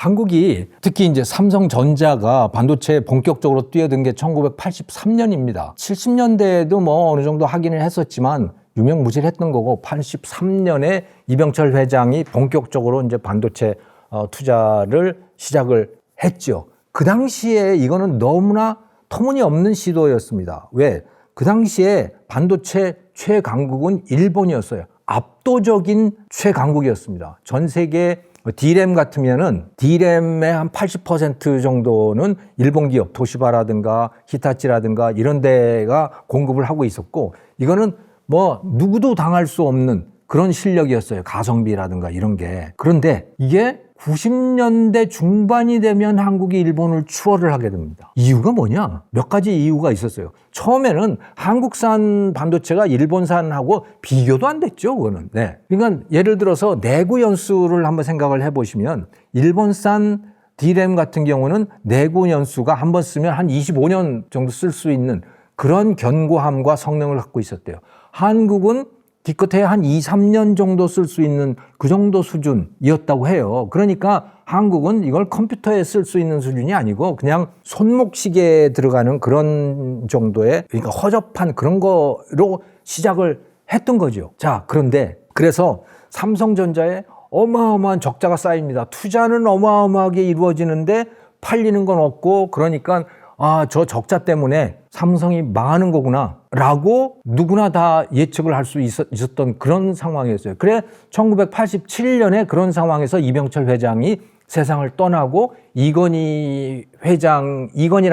한국이 특히 이제 삼성전자가 반도체에 본격적으로 뛰어든 게 1983년입니다. 70년대에도 뭐 어느 정도 하기는 했었지만 유명무실했던 거고 83년에 이병철 회장이 본격적으로 이제 반도체 투자를 시작을 했죠. 그 당시에 이거는 너무나 터무니없는 시도였습니다. 왜? 그 당시에 반도체 최강국은 일본이었어요. 압도적인 최강국이었습니다. 전 세계 D램 같으면은 D램의 한 80% 정도는 일본 기업, 도시바라든가 히타치라든가 이런 데가 공급을 하고 있었고, 이거는 뭐 누구도 당할 수 없는 그런 실력이었어요. 가성비라든가 이런 게. 그런데 이게 90년대 중반이 되면 한국이 일본을 추월을 하게 됩니다. 이유가 뭐냐? 몇 가지 이유가 있었어요. 처음에는 한국산 반도체가 일본산하고 비교도 안 됐죠, 그거는. 네. 그러니까 예를 들어서 내구 연수를 한번 생각을 해보시면 일본산 D램 같은 경우는 내구 연수가 한번 쓰면 한 25년 정도 쓸 수 있는 그런 견고함과 성능을 갖고 있었대요. 한국은 기껏해 한 2, 3년 정도 쓸 수 있는 그 정도 수준이었다고 해요. 그러니까 한국은 이걸 컴퓨터에 쓸 수 있는 수준이 아니고 그냥 손목시계에 들어가는 그런 정도의, 그러니까 허접한 그런 거로 시작을 했던 거죠. 자, 그런데 그래서 삼성전자에 어마어마한 적자가 쌓입니다. 투자는 어마어마하게 이루어지는데 팔리는 건 없고, 그러니까 저 적자 때문에 삼성이 망하는 거구나 라고 누구나 다 예측을 할 수 있었던 그런 상황이었어요. 그래 1987년에 그런 상황에서 이병철 회장이 세상을 떠나고 이건희라는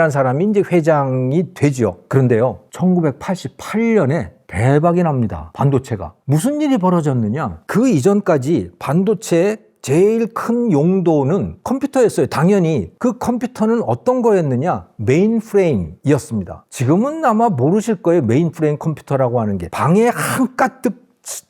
사람이 이제 회장이 되죠. 그런데요, 1988년에 대박이 납니다. 반도체가. 무슨 일이 벌어졌느냐? 그 이전까지 반도체의 제일 큰 용도는 컴퓨터였어요. 당연히 그 컴퓨터는 어떤 거였느냐? 메인프레임이었습니다. 지금은 아마 모르실 거예요. 메인프레임 컴퓨터라고 하는 게 방에 한가득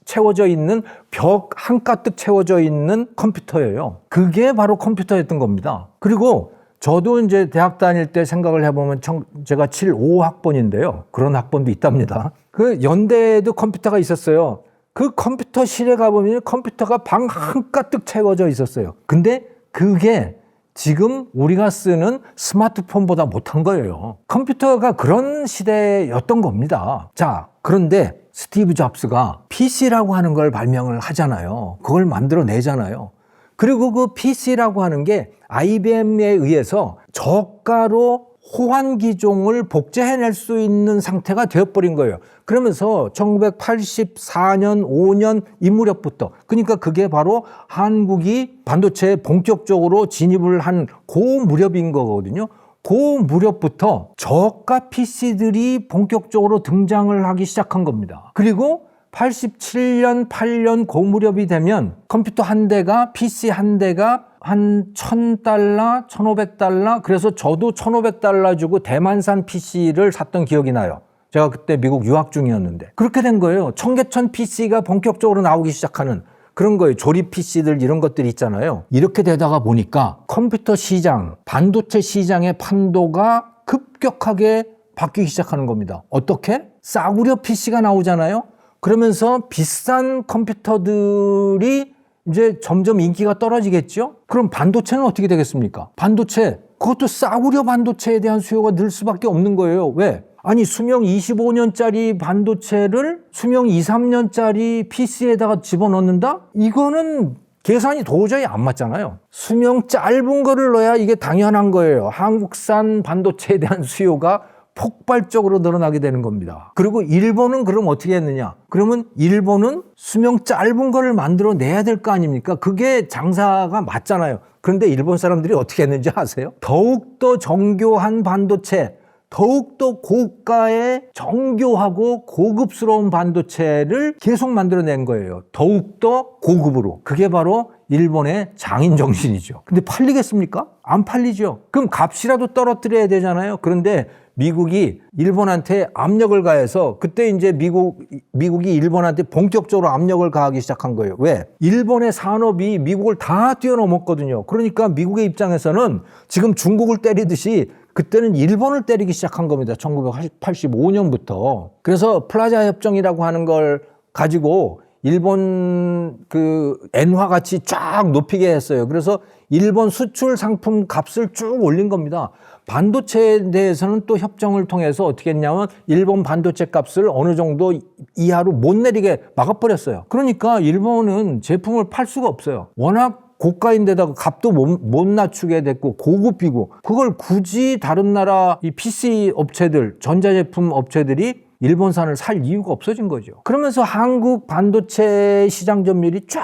채워져 있는, 벽 한가득 채워져 있는 컴퓨터예요. 그게 바로 컴퓨터였던 겁니다. 그리고 저도 이제 대학 다닐 때 생각을 해보면 제가 75학번인데요. 그런 학번도 있답니다. 그 연대에도 컴퓨터가 있었어요. 그 컴퓨터실에 가보면 컴퓨터가 방 한가득 채워져 있었어요. 근데 그게 지금 우리가 쓰는 스마트폰보다 못한 거예요. 컴퓨터가 그런 시대였던 겁니다. 자, 그런데 스티브 잡스가 PC라고 하는 걸 발명을 하잖아요. 그걸 만들어내잖아요. 그리고 그 PC라고 하는 게 IBM에 의해서 저가로 호환기종을 복제해낼 수 있는 상태가 되어버린 거예요. 그러면서 1984년, 5년 이 무렵부터, 그러니까 그게 바로 한국이 반도체에 본격적으로 진입을 한 그 무렵인 거거든요. 그 무렵부터 저가 PC들이 본격적으로 등장을 하기 시작한 겁니다. 그리고 87년, 8년 그 무렵이 되면 컴퓨터 한 대가, PC 한 대가 한 $1,000, $1,500, 그래서 저도 $1,500 주고 대만산 PC를 샀던 기억이 나요. 제가 그때 미국 유학 중이었는데. 그렇게 된 거예요. 청계천 PC가 본격적으로 나오기 시작하는 그런 거예요. 조립 PC들 이런 것들이 있잖아요. 이렇게 되다가 보니까 컴퓨터 시장, 반도체 시장의 판도가 급격하게 바뀌기 시작하는 겁니다. 어떻게? 싸구려 PC가 나오잖아요. 그러면서 비싼 컴퓨터들이 이제 점점 인기가 떨어지겠죠? 그럼 반도체는 어떻게 되겠습니까? 반도체, 그것도 싸구려 반도체에 대한 수요가 늘 수밖에 없는 거예요. 왜? 아니, 수명 25년짜리 반도체를 수명 2, 3년짜리 PC에다가 집어넣는다? 이거는 계산이 도저히 안 맞잖아요. 수명 짧은 거를 넣어야 이게 당연한 거예요. 한국산 반도체에 대한 수요가 폭발적으로 늘어나게 되는 겁니다. 그리고 일본은 그럼 어떻게 했느냐? 그러면 일본은 수명 짧은 거를 만들어 내야 될 거 아닙니까? 그게 장사가 맞잖아요. 그런데 일본 사람들이 어떻게 했는지 아세요? 더욱더 정교한 반도체, 더욱더 고가의 정교하고 고급스러운 반도체를 계속 만들어낸 거예요. 더욱더 고급으로. 그게 바로 일본의 장인 정신이죠. 근데 팔리겠습니까? 안 팔리죠. 그럼 값이라도 떨어뜨려야 되잖아요. 그런데 미국이 일본한테 압력을 가해서 그때 이제 미국이 일본한테 본격적으로 압력을 가하기 시작한 거예요. 왜? 일본의 산업이 미국을 다 뛰어넘었거든요. 그러니까 미국의 입장에서는 지금 중국을 때리듯이 그때는 일본을 때리기 시작한 겁니다. 1985년부터. 그래서 플라자 협정이라고 하는 걸 가지고 일본 그 엔화 가치 쫙 높이게 했어요. 그래서 일본 수출 상품 값을 쭉 올린 겁니다. 반도체에 대해서는 또 협정을 통해서 어떻게 했냐면 일본 반도체 값을 어느 정도 이하로 못 내리게 막아버렸어요. 그러니까 일본은 제품을 팔 수가 없어요. 워낙 고가인데다가 값도 못 낮추게 됐고 고급이고, 그걸 굳이 다른 나라 이 PC 업체들, 전자제품 업체들이 일본산을 살 이유가 없어진 거죠. 그러면서 한국 반도체 시장 점유율이 쫙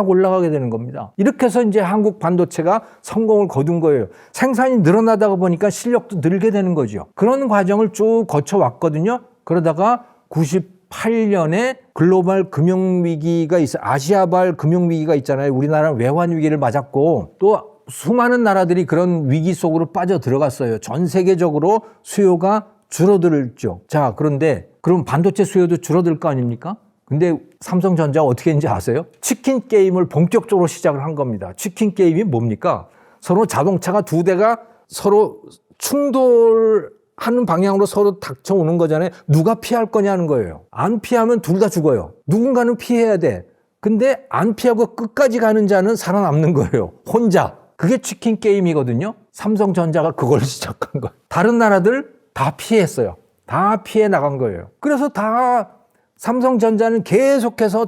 올라가게 되는 겁니다. 이렇게 해서 이제 한국 반도체가 성공을 거둔 거예요. 생산이 늘어나다가 보니까 실력도 늘게 되는 거죠. 그런 과정을 쭉 거쳐왔거든요. 그러다가 98년에 글로벌 금융위기가 있어요. 아시아발 금융위기가 있잖아요. 우리나라는 외환위기를 맞았고 또 수많은 나라들이 그런 위기 속으로 빠져 들어갔어요. 전 세계적으로 수요가 줄어들죠. 자, 그런데 그럼 반도체 수요도 줄어들 거 아닙니까? 근데 삼성전자가 어떻게 했는지 아세요? 치킨 게임을 본격적으로 시작을 한 겁니다. 치킨 게임이 뭡니까? 서로 자동차가 두 대가 서로 충돌하는 방향으로 서로 닥쳐오는 거잖아요. 누가 피할 거냐는 거예요. 안 피하면 둘 다 죽어요. 누군가는 피해야 돼. 근데 안 피하고 끝까지 가는 자는 살아남는 거예요. 혼자. 그게 치킨 게임이거든요. 삼성전자가 그걸 시작한 거예요. 다른 나라들 다 피했어요. 다 피해 나간 거예요. 그래서 다 삼성전자는 계속해서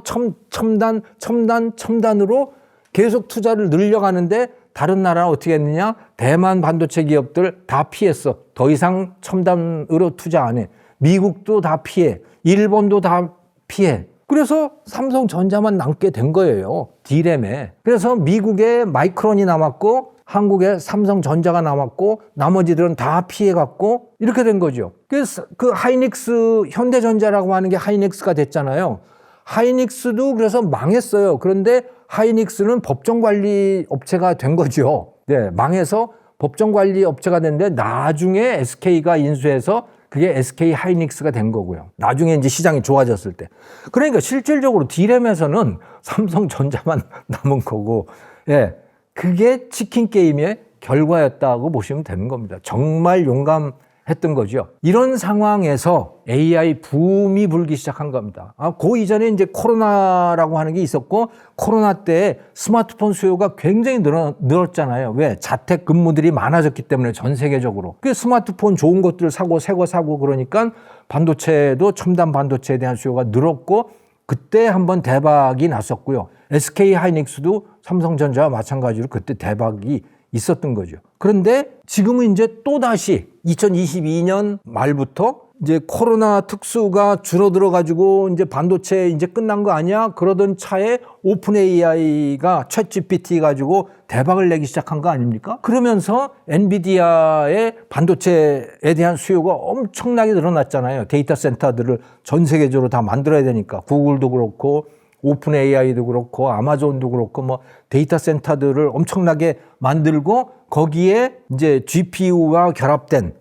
첨단으로 계속 투자를 늘려가는데 다른 나라는 어떻게 했느냐? 대만 반도체 기업들 다 피했어. 더 이상 첨단으로 투자 안 해. 미국도 다 피해. 일본도 다 피해. 그래서 삼성전자만 남게 된 거예요. D램에. 그래서 미국에 마이크론이 남았고 한국에 삼성전자가 남았고 나머지들은 다 피해갔고 이렇게 된 거죠. 그래서 그 하이닉스, 현대전자라고 하는 게 하이닉스가 됐잖아요. 하이닉스도 그래서 망했어요. 그런데 하이닉스는 법정관리 업체가 된 거죠. 네, 망해서 법정관리 업체가 됐는데 나중에 SK가 인수해서 그게 SK 하이닉스가 된 거고요. 나중에 이제 시장이 좋아졌을 때. 그러니까 실질적으로 D램에서는 삼성전자만 남은 거고, 예. 그게 치킨 게임의 결과였다고 보시면 되는 겁니다. 정말 용감했던 거죠. 이런 상황에서 AI 붐이 불기 시작한 겁니다. 그 이전에 이제 코로나라고 하는 게 있었고, 코로나 때 스마트폰 수요가 굉장히 늘었잖아요. 왜? 자택 근무들이 많아졌기 때문에 전 세계적으로. 그 스마트폰 좋은 것들을 사고 새 거 사고 그러니까 반도체도 첨단 반도체에 대한 수요가 늘었고, 그때 한번 대박이 났었고요. SK 하이닉스도 삼성전자와 마찬가지로 그때 대박이 있었던 거죠. 그런데 지금은 이제 또다시 2022년 말부터 이제 코로나 특수가 줄어들어 가지고 이제 반도체 이제 끝난 거 아니야? 그러던 차에 오픈 AI가 챗 GPT 가지고 대박을 내기 시작한 거 아닙니까? 그러면서 엔비디아의 반도체에 대한 수요가 엄청나게 늘어났잖아요. 데이터 센터들을 전 세계적으로 다 만들어야 되니까. 구글도 그렇고 오픈 AI도 그렇고 아마존도 그렇고 뭐 데이터 센터들을 엄청나게 만들고 거기에 이제 GPU와 결합된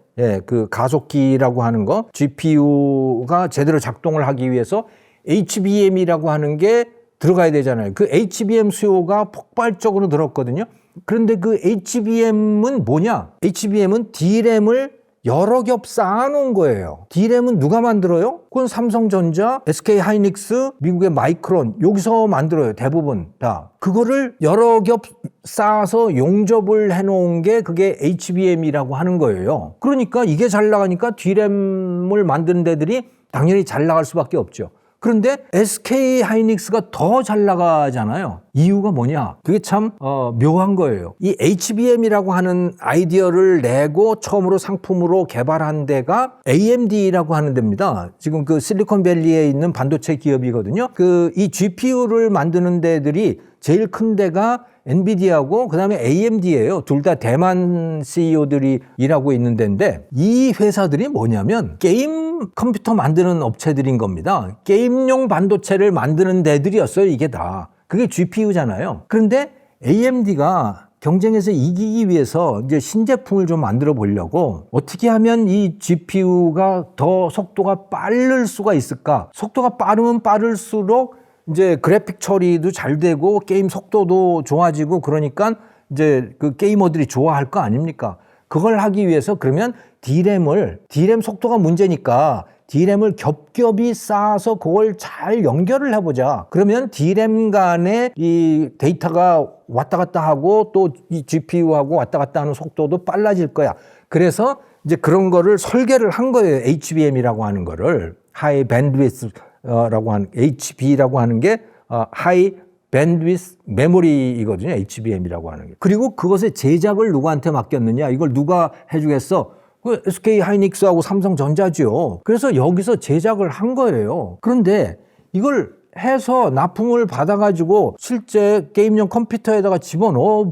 그 가속기라고 하는 거, GPU가 제대로 작동을 하기 위해서 HBM이라고 하는 게 들어가야 되잖아요. 그 HBM 수요가 폭발적으로 늘었거든요. 그런데 그 HBM은 뭐냐? HBM은 D램을 여러 겹 쌓아놓은 거예요. D램은 누가 만들어요? 그건 삼성전자, SK 하이닉스, 미국의 마이크론 여기서 만들어요. 대부분 다. 그거를 여러 겹 쌓아서 용접을 해놓은 게 그게 HBM이라고 하는 거예요. 그러니까 이게 잘 나가니까 D램을 만드는 데들이 당연히 잘 나갈 수밖에 없죠. 그런데 SK 하이닉스가 더 잘 나가잖아요. 이유가 뭐냐? 그게 참 묘한 거예요. 이 HBM이라고 하는 아이디어를 내고 처음으로 상품으로 개발한 데가 AMD라고 하는 데입니다. 지금 그 실리콘밸리에 있는 반도체 기업이거든요. 그 이 GPU를 만드는 데들이 제일 큰 데가 엔비디아고 그다음에 AMD예요. 둘 다 대만 CEO들이 일하고 있는 데인데 이 회사들이 뭐냐면 게임 컴퓨터 만드는 업체들인 겁니다. 게임용 반도체를 만드는 데들이었어요. 이게 다. 그게 GPU잖아요. 그런데 AMD가 경쟁에서 이기기 위해서 이제 신제품을 좀 만들어 보려고 어떻게 하면 이 GPU가 더 속도가 빠를 수가 있을까? 속도가 빠르면 빠를수록 이제 그래픽 처리도 잘 되고 게임 속도도 좋아지고 그러니까 이제 그 게이머들이 좋아할 거 아닙니까? 그걸 하기 위해서 그러면 D램 속도가 문제니까 D램을 겹겹이 쌓아서 그걸 잘 연결을 해보자. 그러면 D램 간에 이 데이터가 왔다 갔다 하고 또 이 GPU하고 왔다 갔다 하는 속도도 빨라질 거야. 그래서 이제 그런 거를 설계를 한 거예요. HBM이라고 하는 거를. 하이 밴드위스라고 하는, HB라고 하는 게 하이 밴드위스 메모리이거든요. HBM이라고 하는 게. 그리고 그것의 제작을 누구한테 맡겼느냐? 이걸 누가 해주겠어? 그 SK 하이닉스하고 삼성전자죠. 그래서 여기서 제작을 한 거예요. 그런데 이걸 해서 납품을 받아가지고 실제 게임용 컴퓨터에다가 집어넣어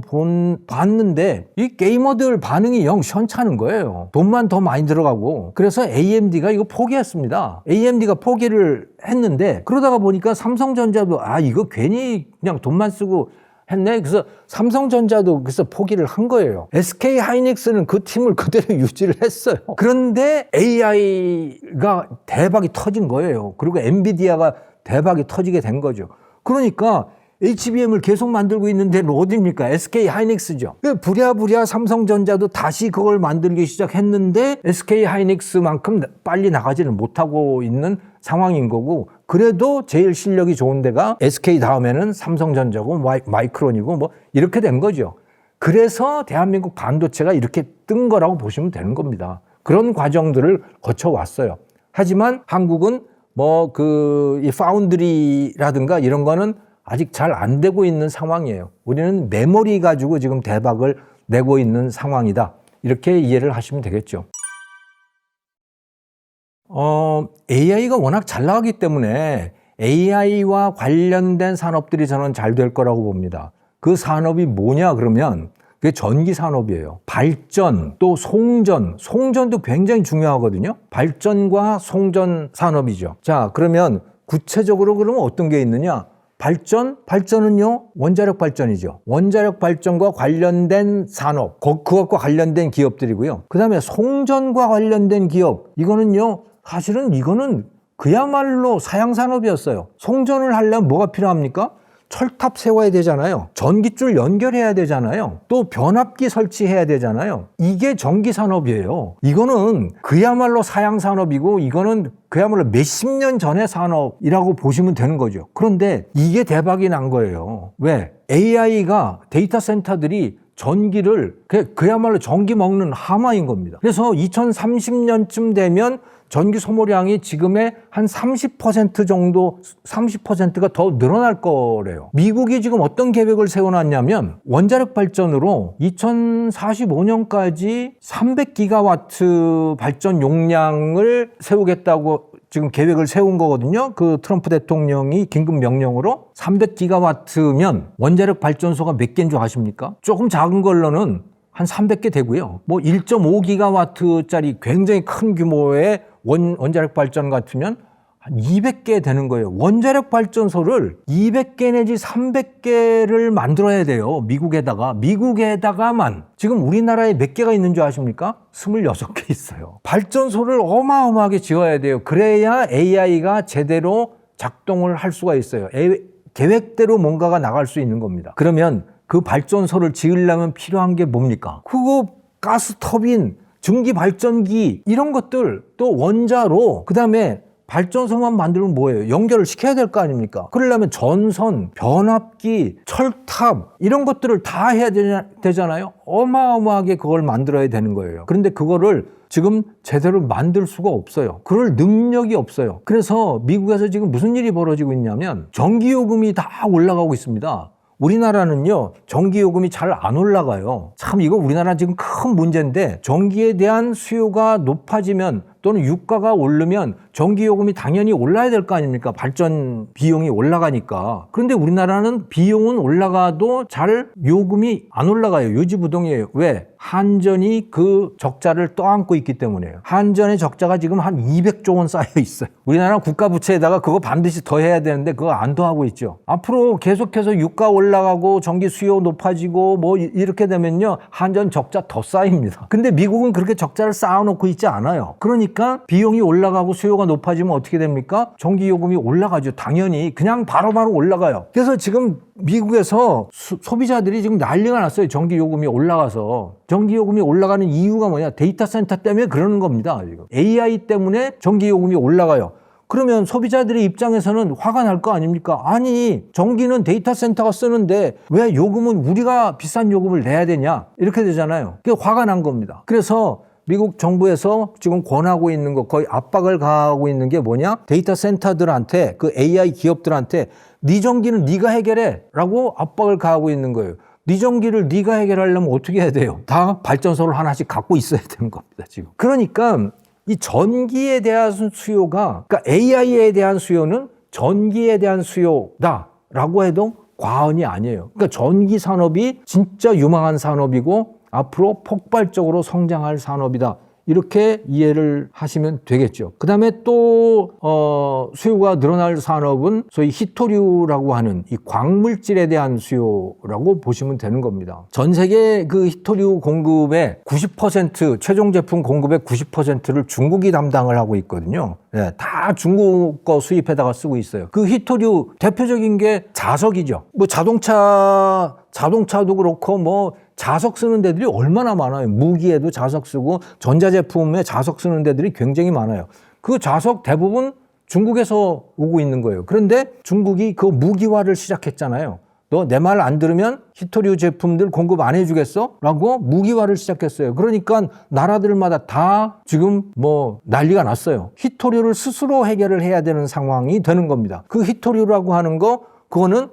봤는데 이 게이머들 반응이 영 시원찮은 거예요. 돈만 더 많이 들어가고. 그래서 AMD가 이거 포기했습니다. AMD가 포기를 했는데 그러다가 보니까 삼성전자도 이거 괜히 그냥 돈만 쓰고 했네. 그래서 삼성전자도 그래서 포기를 한 거예요. SK 하이닉스는 그 팀을 그대로 유지를 했어요. 그런데 AI가 대박이 터진 거예요. 그리고 엔비디아가 대박이 터지게 된 거죠. 그러니까 HBM을 계속 만들고 있는 데는 어디입니까? SK 하이닉스죠. 부랴부랴 삼성전자도 다시 그걸 만들기 시작했는데 SK 하이닉스만큼 빨리 나가지는 못하고 있는 상황인 거고, 그래도 제일 실력이 좋은 데가 SK 다음에는 삼성전자고 마이크론이고 뭐 이렇게 된 거죠. 그래서 대한민국 반도체가 이렇게 뜬 거라고 보시면 되는 겁니다. 그런 과정들을 거쳐왔어요. 하지만 한국은 이 파운드리라든가 이런 거는 아직 잘 안 되고 있는 상황이에요. 우리는 메모리 가지고 지금 대박을 내고 있는 상황이다. 이렇게 이해를 하시면 되겠죠. AI가 워낙 잘 나가기 때문에 AI와 관련된 산업들이 저는 잘 될 거라고 봅니다. 그 산업이 뭐냐 그러면 그게 전기 산업이에요. 발전, 또 송전도 굉장히 중요하거든요. 발전과 송전 산업이죠. 자, 그러면 구체적으로 그러면 어떤 게 있느냐? 발전은요, 원자력 발전이죠. 원자력 발전과 관련된 산업, 그것과 관련된 기업들이고요. 그 다음에 송전과 관련된 기업, 사실은 이거는 그야말로 사양산업이었어요. 송전을 하려면 뭐가 필요합니까? 철탑 세워야 되잖아요. 전기줄 연결해야 되잖아요. 또 변압기 설치해야 되잖아요. 이게 전기산업이에요. 이거는 그야말로 사양산업이고 이거는 그야말로 몇십 년 전의 산업이라고 보시면 되는 거죠. 그런데 이게 대박이 난 거예요. 왜? AI가 데이터 센터들이 전기를 그야말로 전기 먹는 하마인 겁니다. 그래서 2030년쯤 되면 전기 소모량이 지금의 한 30% 정도, 30%가 더 늘어날 거래요. 미국이 지금 어떤 계획을 세워놨냐면 원자력 발전으로 2045년까지 300기가와트 발전 용량을 세우겠다고 지금 계획을 세운 거거든요. 그 트럼프 대통령이 긴급 명령으로 300기가와트면 원자력 발전소가 몇 개인 줄 아십니까? 조금 작은 걸로는 한 300개 되고요. 1.5기가와트짜리 굉장히 큰 규모의 원자력 발전 같으면 한 200개 되는 거예요. 원자력 발전소를 200개 내지 300개를 만들어야 돼요. 미국에다가만. 지금 우리나라에 몇 개가 있는 줄 아십니까? 26개 있어요. 발전소를 어마어마하게 지어야 돼요. 그래야 AI가 제대로 작동을 할 수가 있어요. 계획대로 뭔가가 나갈 수 있는 겁니다. 그러면 그 발전소를 지으려면 필요한 게 뭡니까? 그거 가스 터빈, 증기 발전기 이런 것들, 또 원자로, 그다음에 발전소만 만들면 뭐예요? 연결을 시켜야 될 거 아닙니까? 그러려면 전선, 변압기, 철탑 이런 것들을 다 해야 되잖아요. 어마어마하게 그걸 만들어야 되는 거예요. 그런데 그거를 지금 제대로 만들 수가 없어요. 그럴 능력이 없어요. 그래서 미국에서 지금 무슨 일이 벌어지고 있냐면 전기요금이 다 올라가고 있습니다. 우리나라는요, 전기요금이 잘 안 올라가요. 참 이거 우리나라 지금 큰 문제인데, 전기에 대한 수요가 높아지면 또는 유가가 오르면 전기요금이 당연히 올라야 될 거 아닙니까? 발전 비용이 올라가니까. 그런데 우리나라는 비용은 올라가도 잘 요금이 안 올라가요. 요지부동이에요. 왜? 한전이 그 적자를 떠안고 있기 때문에요. 한전의 적자가 지금 한 200조 원 쌓여 있어요. 우리나라는 국가부채에다가 그거 반드시 더 해야 되는데 그거 안 더하고 있죠. 앞으로 계속해서 유가 올라가고 전기 수요 높아지고 이렇게 되면요, 한전 적자 더 쌓입니다. 근데 미국은 그렇게 적자를 쌓아놓고 있지 않아요. 그러니까 그러니까 비용이 올라가고 수요가 높아지면 어떻게 됩니까? 전기요금이 올라가죠. 당연히 그냥 바로바로 올라가요. 그래서 지금 미국에서 소비자들이 지금 난리가 났어요. 전기요금이 올라가서. 전기요금이 올라가는 이유가 뭐냐? 데이터 센터 때문에 그러는 겁니다. 지금. AI 때문에 전기요금이 올라가요. 그러면 소비자들의 입장에서는 화가 날 거 아닙니까? 아니, 전기는 데이터 센터가 쓰는데 왜 요금은 우리가 비싼 요금을 내야 되냐? 이렇게 되잖아요. 그게 화가 난 겁니다. 그래서 미국 정부에서 지금 권하고 있는 거, 거의 압박을 가하고 있는 게 뭐냐? 데이터 센터들한테, 그 AI 기업들한테 네 전기는 네가 해결해 라고 압박을 가하고 있는 거예요. 네 전기를 네가 해결하려면 어떻게 해야 돼요? 다 발전소를 하나씩 갖고 있어야 되는 겁니다, 지금. 그러니까 이 전기에 대한 수요가, 그러니까 AI에 대한 수요는 전기에 대한 수요다라고 해도 과언이 아니에요. 그러니까 전기 산업이 진짜 유망한 산업이고 앞으로 폭발적으로 성장할 산업이다. 이렇게 이해를 하시면 되겠죠. 그 다음에 또 수요가 늘어날 산업은 소위 히토류라고 하는 이 광물질에 대한 수요라고 보시면 되는 겁니다. 전 세계 그 히토류 공급의 90%, 최종 제품 공급의 90%를 중국이 담당을 하고 있거든요. 네, 다 중국 거 수입해다가 쓰고 있어요. 그 히토류 대표적인 게 자석이죠. 뭐 자동차도 그렇고 뭐 자석 쓰는 데들이 얼마나 많아요. 무기에도 자석 쓰고 전자제품에 자석 쓰는 데들이 굉장히 많아요. 그 자석 대부분 중국에서 오고 있는 거예요. 그런데 중국이 그 무기화를 시작했잖아요. 너 내 말 안 들으면 히토류 제품들 공급 안 해주겠어? 라고 무기화를 시작했어요. 그러니까 나라들마다 다 지금 뭐 난리가 났어요. 히토류를 스스로 해결을 해야 되는 상황이 되는 겁니다. 그 히토류라고 하는 거, 그거는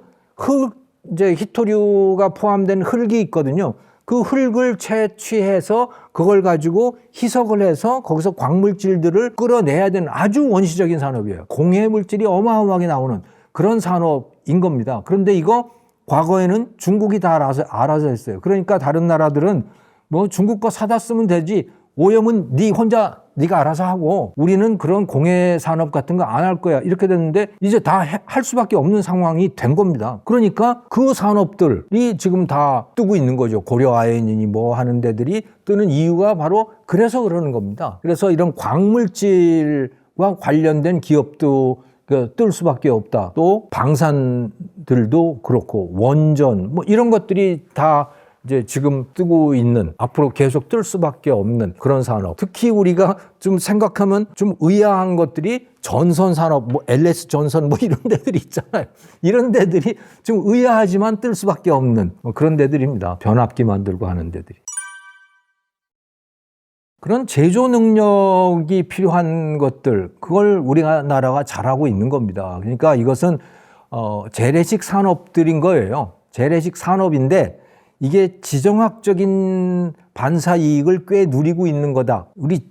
이제 히토류가 포함된 흙이 있거든요. 그 흙을 채취해서 그걸 가지고 희석을 해서 거기서 광물질들을 끌어내야 되는 아주 원시적인 산업이에요. 공해 물질이 어마어마하게 나오는 그런 산업인 겁니다. 그런데 이거 과거에는 중국이 다 알아서 했어요. 그러니까 다른 나라들은 뭐 중국 거 사다 쓰면 되지, 오염은 네가 알아서 하고 우리는 그런 공해 산업 같은 거 안 할 거야. 이렇게 됐는데 이제 다 할 수밖에 없는 상황이 된 겁니다. 그러니까 그 산업들이 지금 다 뜨고 있는 거죠. 고려 아연이니 뭐 하는 데들이 뜨는 이유가 바로 그래서 그러는 겁니다. 그래서 이런 광물질과 관련된 기업도 뜰 수밖에 없다. 또 방산들도 그렇고 원전 뭐 이런 것들이 다 이제 지금 뜨고 있는, 앞으로 계속 뜰 수밖에 없는 그런 산업. 특히 우리가 좀 생각하면 좀 의아한 것들이 전선 산업, 뭐 LS 전선 뭐 이런 데들이 있잖아요. 이런 데들이 좀 의아하지만 뜰 수밖에 없는 그런 데들입니다. 변압기 만들고 하는 데들이. 그런 제조 능력이 필요한 것들, 그걸 우리나라가 잘하고 있는 겁니다. 그러니까 이것은 재래식 산업들인 거예요. 재래식 산업인데 이게 지정학적인 반사 이익을 꽤 누리고 있는 거다.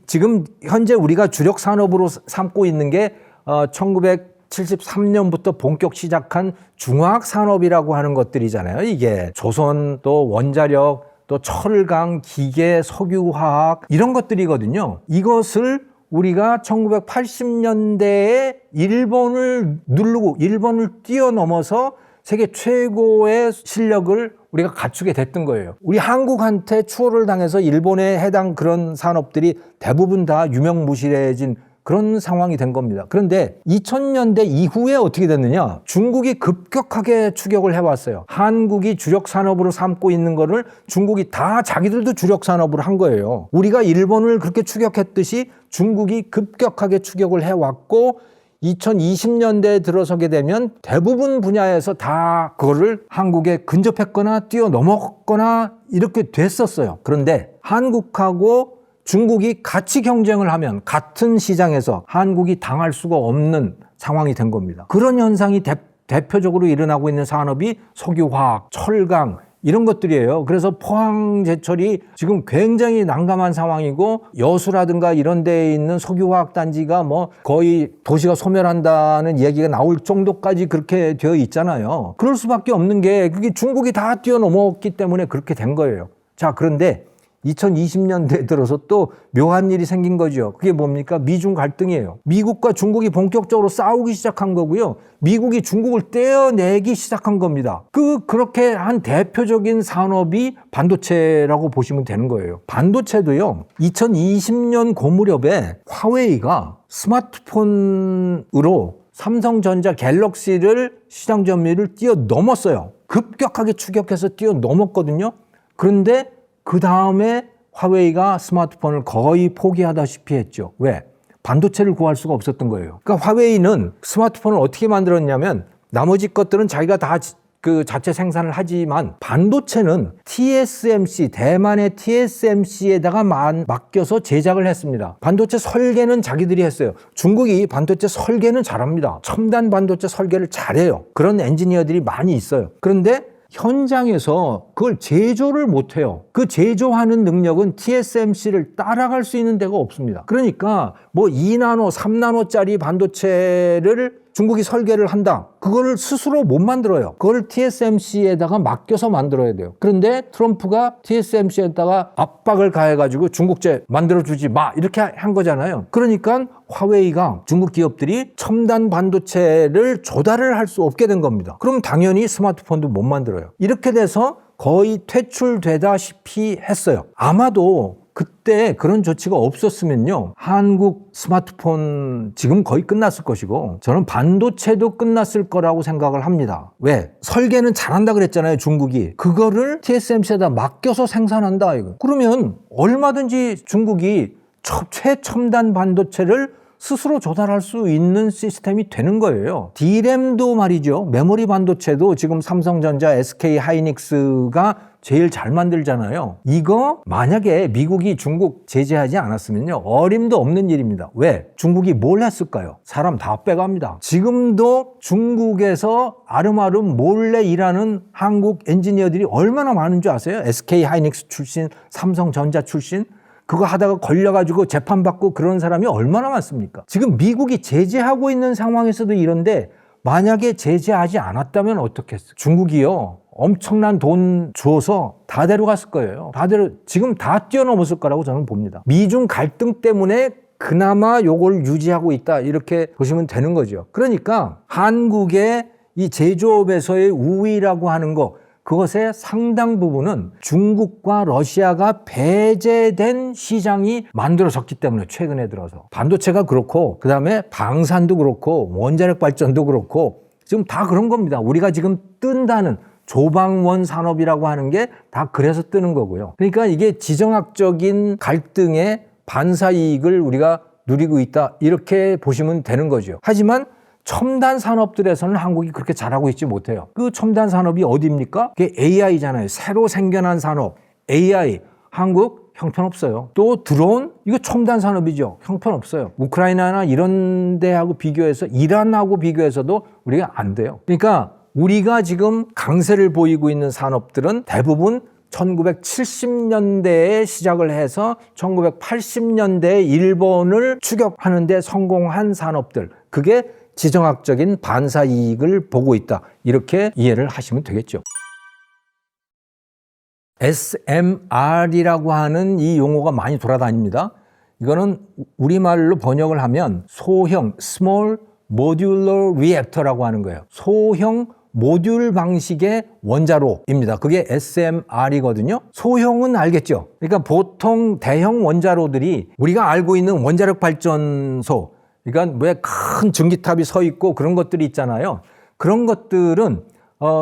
지금 현재 우리가 주력 산업으로 삼고 있는 게 1973년부터 본격 시작한 중화학 산업이라고 하는 것들이잖아요. 이게 조선, 또 원자력, 또 철강, 기계, 석유화학 이런 것들이거든요. 이것을 우리가 1980년대에 일본을 누르고 일본을 뛰어넘어서 세계 최고의 실력을 우리가 갖추게 됐던 거예요. 우리 한국한테 추월을 당해서 일본에 해당 그런 산업들이 대부분 다 유명무실해진 그런 상황이 된 겁니다. 그런데 2000년대 이후에 어떻게 됐느냐? 중국이 급격하게 추격을 해왔어요. 한국이 주력 산업으로 삼고 있는 거를 중국이 다 자기들도 주력 산업으로 한 거예요. 우리가 일본을 그렇게 추격했듯이 중국이 급격하게 추격을 해왔고 2020년대에 들어서게 되면 대부분 분야에서 다 그거를 한국에 근접했거나 뛰어넘었거나 이렇게 됐었어요. 그런데 한국하고 중국이 같이 경쟁을 하면 같은 시장에서 한국이 당할 수가 없는 상황이 된 겁니다. 그런 현상이 대표적으로 일어나고 있는 산업이 석유화학, 철강 이런 것들이에요. 그래서 포항제철이 지금 굉장히 난감한 상황이고 여수라든가 이런 데에 있는 석유화학 단지가 뭐 거의 도시가 소멸한다는 얘기가 나올 정도까지 그렇게 되어 있잖아요. 그럴 수밖에 없는 게 그게 중국이 다 뛰어넘었기 때문에 그렇게 된 거예요. 자, 그런데 2020년대에 들어서 또 묘한 일이 생긴 거죠. 그게 뭡니까? 미중 갈등이에요. 미국과 중국이 본격적으로 싸우기 시작한 거고요. 미국이 중국을 떼어내기 시작한 겁니다. 그렇게 한 대표적인 산업이 반도체라고 보시면 되는 거예요. 반도체도요, 2020년 고 무렵에 화웨이가 스마트폰으로 삼성전자 갤럭시를 시장 점유율을 뛰어넘었어요. 급격하게 추격해서 뛰어넘었거든요. 그런데 그 다음에 화웨이가 스마트폰을 거의 포기하다시피 했죠. 왜? 반도체를 구할 수가 없었던 거예요. 그러니까 화웨이는 스마트폰을 어떻게 만들었냐면 나머지 것들은 자기가 다 그 자체 생산을 하지만 반도체는 TSMC, 대만의 TSMC에다가 맡겨서 제작을 했습니다. 반도체 설계는 자기들이 했어요. 중국이 반도체 설계는 잘합니다. 첨단 반도체 설계를 잘해요. 그런 엔지니어들이 많이 있어요. 그런데 현장에서 그걸 제조를 못해요. 그 제조하는 능력은 TSMC를 따라갈 수 있는 데가 없습니다. 그러니까 뭐 2나노, 3나노짜리 반도체를 중국이 설계를 한다. 그거를 스스로 못 만들어요. 그걸 TSMC에다가 맡겨서 만들어야 돼요. 그런데 트럼프가 TSMC에다가 압박을 가해가지고 중국제 만들어주지 마 이렇게 한 거잖아요. 그러니까 화웨이가 중국 기업들이 첨단 반도체를 조달을 할 수 없게 된 겁니다. 그럼 당연히 스마트폰도 못 만들어요. 이렇게 돼서 거의 퇴출되다시피 했어요. 아마도 그때 그런 조치가 없었으면요, 한국 스마트폰 지금 거의 끝났을 것이고 저는 반도체도 끝났을 거라고 생각을 합니다. 왜? 설계는 잘한다 그랬잖아요, 중국이. 그거를 TSMC에다 맡겨서 생산한다 이거. 그러면 얼마든지 중국이 최첨단 반도체를 스스로 조달할 수 있는 시스템이 되는 거예요. D램도 말이죠. 메모리 반도체도 지금 삼성전자, SK 하이닉스가 제일 잘 만들잖아요. 이거 만약에 미국이 중국 제재하지 않았으면요, 어림도 없는 일입니다. 왜? 중국이 뭘 했을까요? 사람 다 빼갑니다. 지금도 중국에서 아름아름 몰래 일하는 한국 엔지니어들이 얼마나 많은 줄 아세요? SK 하이닉스 출신, 삼성전자 출신. 그거 하다가 걸려가지고 재판받고 그런 사람이 얼마나 많습니까? 지금 미국이 제재하고 있는 상황에서도 이런데 만약에 제재하지 않았다면 어떻겠어요? 중국이요, 엄청난 돈 줘서 다 데려갔을 거예요. 지금 다 뛰어넘었을 거라고 저는 봅니다. 미중 갈등 때문에 그나마 요걸 유지하고 있다 이렇게 보시면 되는 거죠. 그러니까 한국의 이 제조업에서의 우위라고 하는 거, 그것의 상당 부분은 중국과 러시아가 배제된 시장이 만들어졌기 때문에 최근에 들어서 반도체가 그렇고 그다음에 방산도 그렇고 원자력 발전도 그렇고 지금 다 그런 겁니다. 우리가 지금 뜬다는 조방원 산업이라고 하는 게 다 그래서 뜨는 거고요. 그러니까 이게 지정학적인 갈등의 반사이익을 우리가 누리고 있다 이렇게 보시면 되는 거죠. 하지만 첨단 산업들에서는 한국이 그렇게 잘하고 있지 못해요. 그 첨단 산업이 어디입니까? 그게 AI잖아요. 새로 생겨난 산업. AI. 한국 형편없어요. 또 드론? 이거 첨단 산업이죠. 형편없어요. 우크라이나나 이런 데하고 비교해서, 이란하고 비교해서도 우리가 안 돼요. 그러니까 우리가 지금 강세를 보이고 있는 산업들은 대부분 1970년대에 시작을 해서 1980년대에 일본을 추격하는 데 성공한 산업들. 그게 지정학적인 반사이익을 보고 있다. 이렇게 이해를 하시면 되겠죠. SMR이라고 하는 이 용어가 많이 돌아다닙니다. 이거는 우리말로 번역을 하면 소형 Small Modular Reactor라고 하는 거예요. 소형 모듈 방식의 원자로입니다. 그게 SMR이거든요. 소형은 알겠죠? 그러니까 보통 대형 원자로들이 우리가 알고 있는 원자력 발전소, 그러니까 왜 큰 전기탑이 서 있고 그런 것들이 있잖아요. 그런 것들은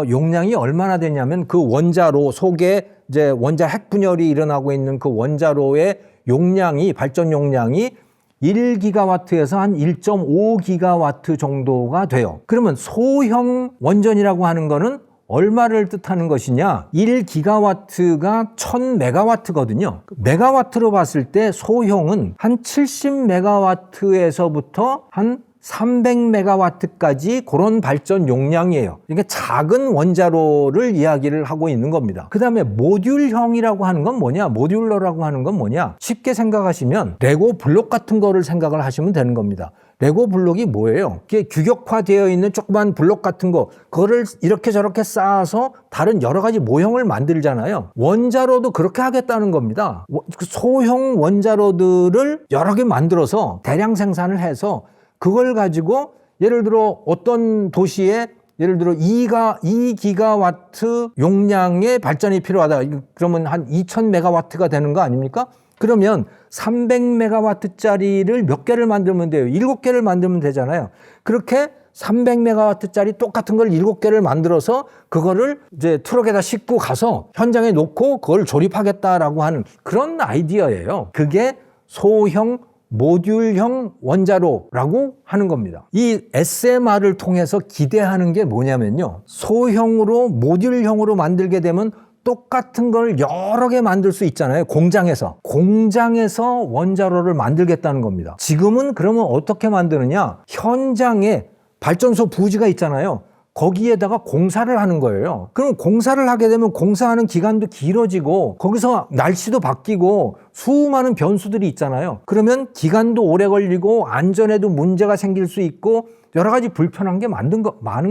용량이 얼마나 되냐면 그 원자로 속에 이제 원자 핵 분열이 일어나고 있는 그 원자로의 용량이, 발전 용량이 1기가와트에서 한 1.5기가와트 정도가 돼요. 그러면 소형 원전이라고 하는 거는 얼마를 뜻하는 것이냐? 1기가와트가 1000메가와트거든요. 메가와트로 봤을 때 소형은 한 70메가와트에서부터 한 300메가와트까지 그런 발전 용량이에요. 이게 작은 원자로를 이야기를 하고 있는 겁니다. 그 다음에 모듈형이라고 하는 건 뭐냐? 모듈러라고 하는 건 뭐냐? 쉽게 생각하시면 레고 블록 같은 거를 생각을 하시면 되는 겁니다. 레고 블록이 뭐예요? 이게 규격화되어 있는 조그만 블록 같은 거, 그거를 이렇게 저렇게 쌓아서 다른 여러 가지 모형을 만들잖아요. 원자로도 그렇게 하겠다는 겁니다. 소형 원자로들을 여러 개 만들어서 대량 생산을 해서 그걸 가지고 예를 들어 어떤 도시에 예를 들어 2기가와트 용량의 발전이 필요하다. 그러면 한 2000메가와트가 되는 거 아닙니까? 그러면 300메가와트짜리를 몇 개를 만들면 돼요? 7개를 만들면 되잖아요. 그렇게 300메가와트짜리 똑같은 걸 7개를 만들어서 그거를 이제 트럭에다 싣고 가서 현장에 놓고 그걸 조립하겠다라고 하는 그런 아이디어예요. 그게 소형 모듈형 원자로라고 하는 겁니다. 이 SMR을 통해서 기대하는 게 뭐냐면요. 소형으로 모듈형으로 만들게 되면 똑같은 걸 여러 개 만들 수 있잖아요. 공장에서 원자로를 만들겠다는 겁니다. 지금은 그러면 어떻게 만드느냐? 현장에 발전소 부지가 있잖아요. 거기에다가 공사를 하는 거예요. 그럼 공사를 하게 되면 공사하는 기간도 길어지고 거기서 날씨도 바뀌고 수많은 변수들이 있잖아요. 그러면 기간도 오래 걸리고 안전에도 문제가 생길 수 있고 여러 가지 불편한 게 많은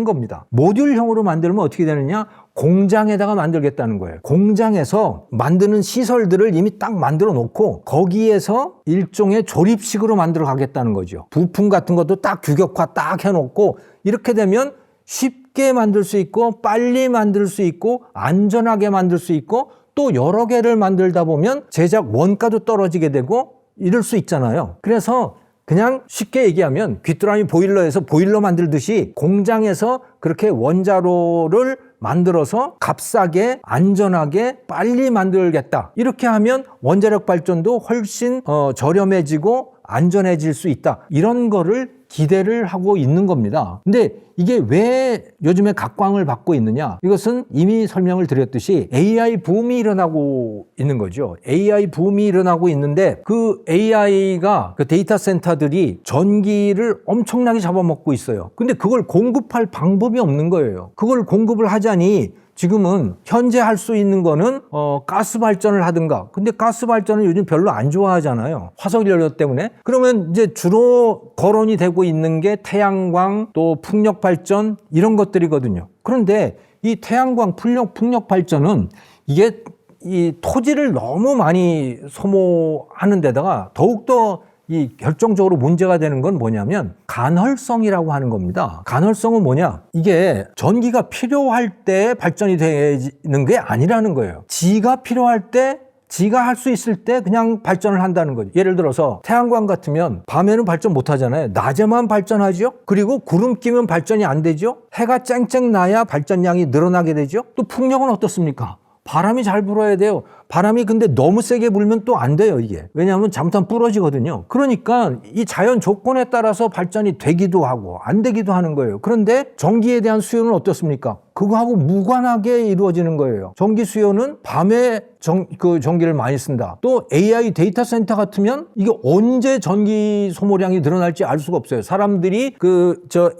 겁니다. 모듈형으로 만들면 어떻게 되느냐? 공장에다가 만들겠다는 거예요. 공장에서 만드는 시설들을 이미 딱 만들어 놓고 거기에서 일종의 조립식으로 만들어 가겠다는 거죠. 부품 같은 것도 딱 규격화 딱 해놓고 이렇게 되면 쉽게 만들 수 있고 빨리 만들 수 있고 안전하게 만들 수 있고 또 여러 개를 만들다 보면 제작 원가도 떨어지게 되고 이럴 수 있잖아요. 그래서 그냥 쉽게 얘기하면 귀뚜라미 보일러에서 보일러 만들듯이 공장에서 그렇게 원자로를 만들어서 값싸게 안전하게 빨리 만들겠다. 이렇게 하면 원자력 발전도 훨씬 저렴해지고 안전해질 수 있다. 이런 거를 기대를 하고 있는 겁니다. 근데 이게 왜 요즘에 각광을 받고 있느냐? 이것은 이미 설명을 드렸듯이 AI 붐이 일어나고 있는 거죠. AI 붐이 일어나고 있는데 그 AI가 그 데이터 센터들이 전기를 엄청나게 잡아먹고 있어요. 근데 그걸 공급할 방법이 없는 거예요. 그걸 공급을 하자니 지금은 현재 할 수 있는 거는 가스 발전을 하든가. 근데 가스 발전은 요즘 별로 안 좋아하잖아요. 화석 연료 때문에. 그러면 이제 주로 거론이 되고 있는 게 태양광 또 풍력 발전 이런 것들이거든요. 그런데 이 태양광 풍력 발전은 이게 이 토지를 너무 많이 소모하는 데다가 더욱더 이 결정적으로 문제가 되는 건 뭐냐면 간헐성이라고 하는 겁니다. 간헐성은 뭐냐? 이게 전기가 필요할 때 발전이 되는 게 아니라는 거예요. 지가 필요할 때 지가 할 수 있을 때 그냥 발전을 한다는 거죠. 예를 들어서 태양광 같으면 밤에는 발전 못 하잖아요. 낮에만 발전하죠. 그리고 구름 끼면 발전이 안 되죠. 해가 쨍쨍 나야 발전량이 늘어나게 되죠. 또 풍력은 어떻습니까? 바람이 잘 불어야 돼요. 바람이 근데 너무 세게 불면 또 안 돼요, 이게. 왜냐하면 잘못하면 부러지거든요. 그러니까 이 자연 조건에 따라서 발전이 되기도 하고 안 되기도 하는 거예요. 그런데 전기에 대한 수요는 어떻습니까? 그거하고 무관하게 이루어지는 거예요. 전기 수요는 밤에 전기를 많이 쓴다. 또 AI 데이터 센터 같으면 이게 언제 전기 소모량이 늘어날지 알 수가 없어요. 사람들이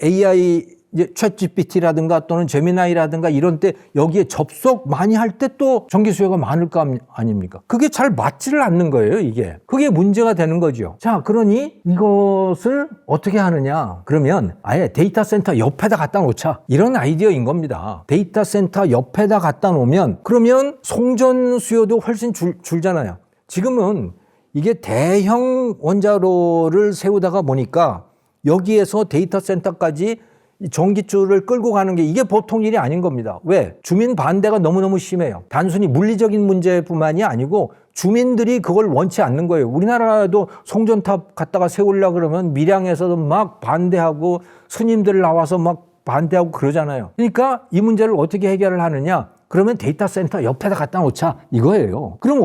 AI 이제 챗GPT라든가 또는 제미나이라든가 이런 때 여기에 접속 많이 할 때 또 전기 수요가 많을 거 아닙니까? 그게 잘 맞지를 않는 거예요, 이게. 그게 문제가 되는 거죠. 자, 그러니 이것을 어떻게 하느냐? 그러면 아예 데이터 센터 옆에다 갖다 놓자. 이런 아이디어인 겁니다. 데이터 센터 옆에다 갖다 놓으면 그러면 송전 수요도 훨씬 줄잖아요. 지금은 이게 대형 원자로를 세우다가 보니까 여기에서 데이터 센터까지 이 전기줄을 끌고 가는 게 이게 보통 일이 아닌 겁니다. 왜? 주민 반대가 너무너무 심해요. 단순히 물리적인 문제뿐만이 아니고 주민들이 그걸 원치 않는 거예요. 우리나라도 송전탑 갖다가 세우려고 그러면 밀양에서도 막 반대하고 스님들 나와서 막 반대하고 그러잖아요. 그러니까 이 문제를 어떻게 해결을 하느냐? 그러면 데이터 센터 옆에다 갖다 놓자 이거예요. 그럼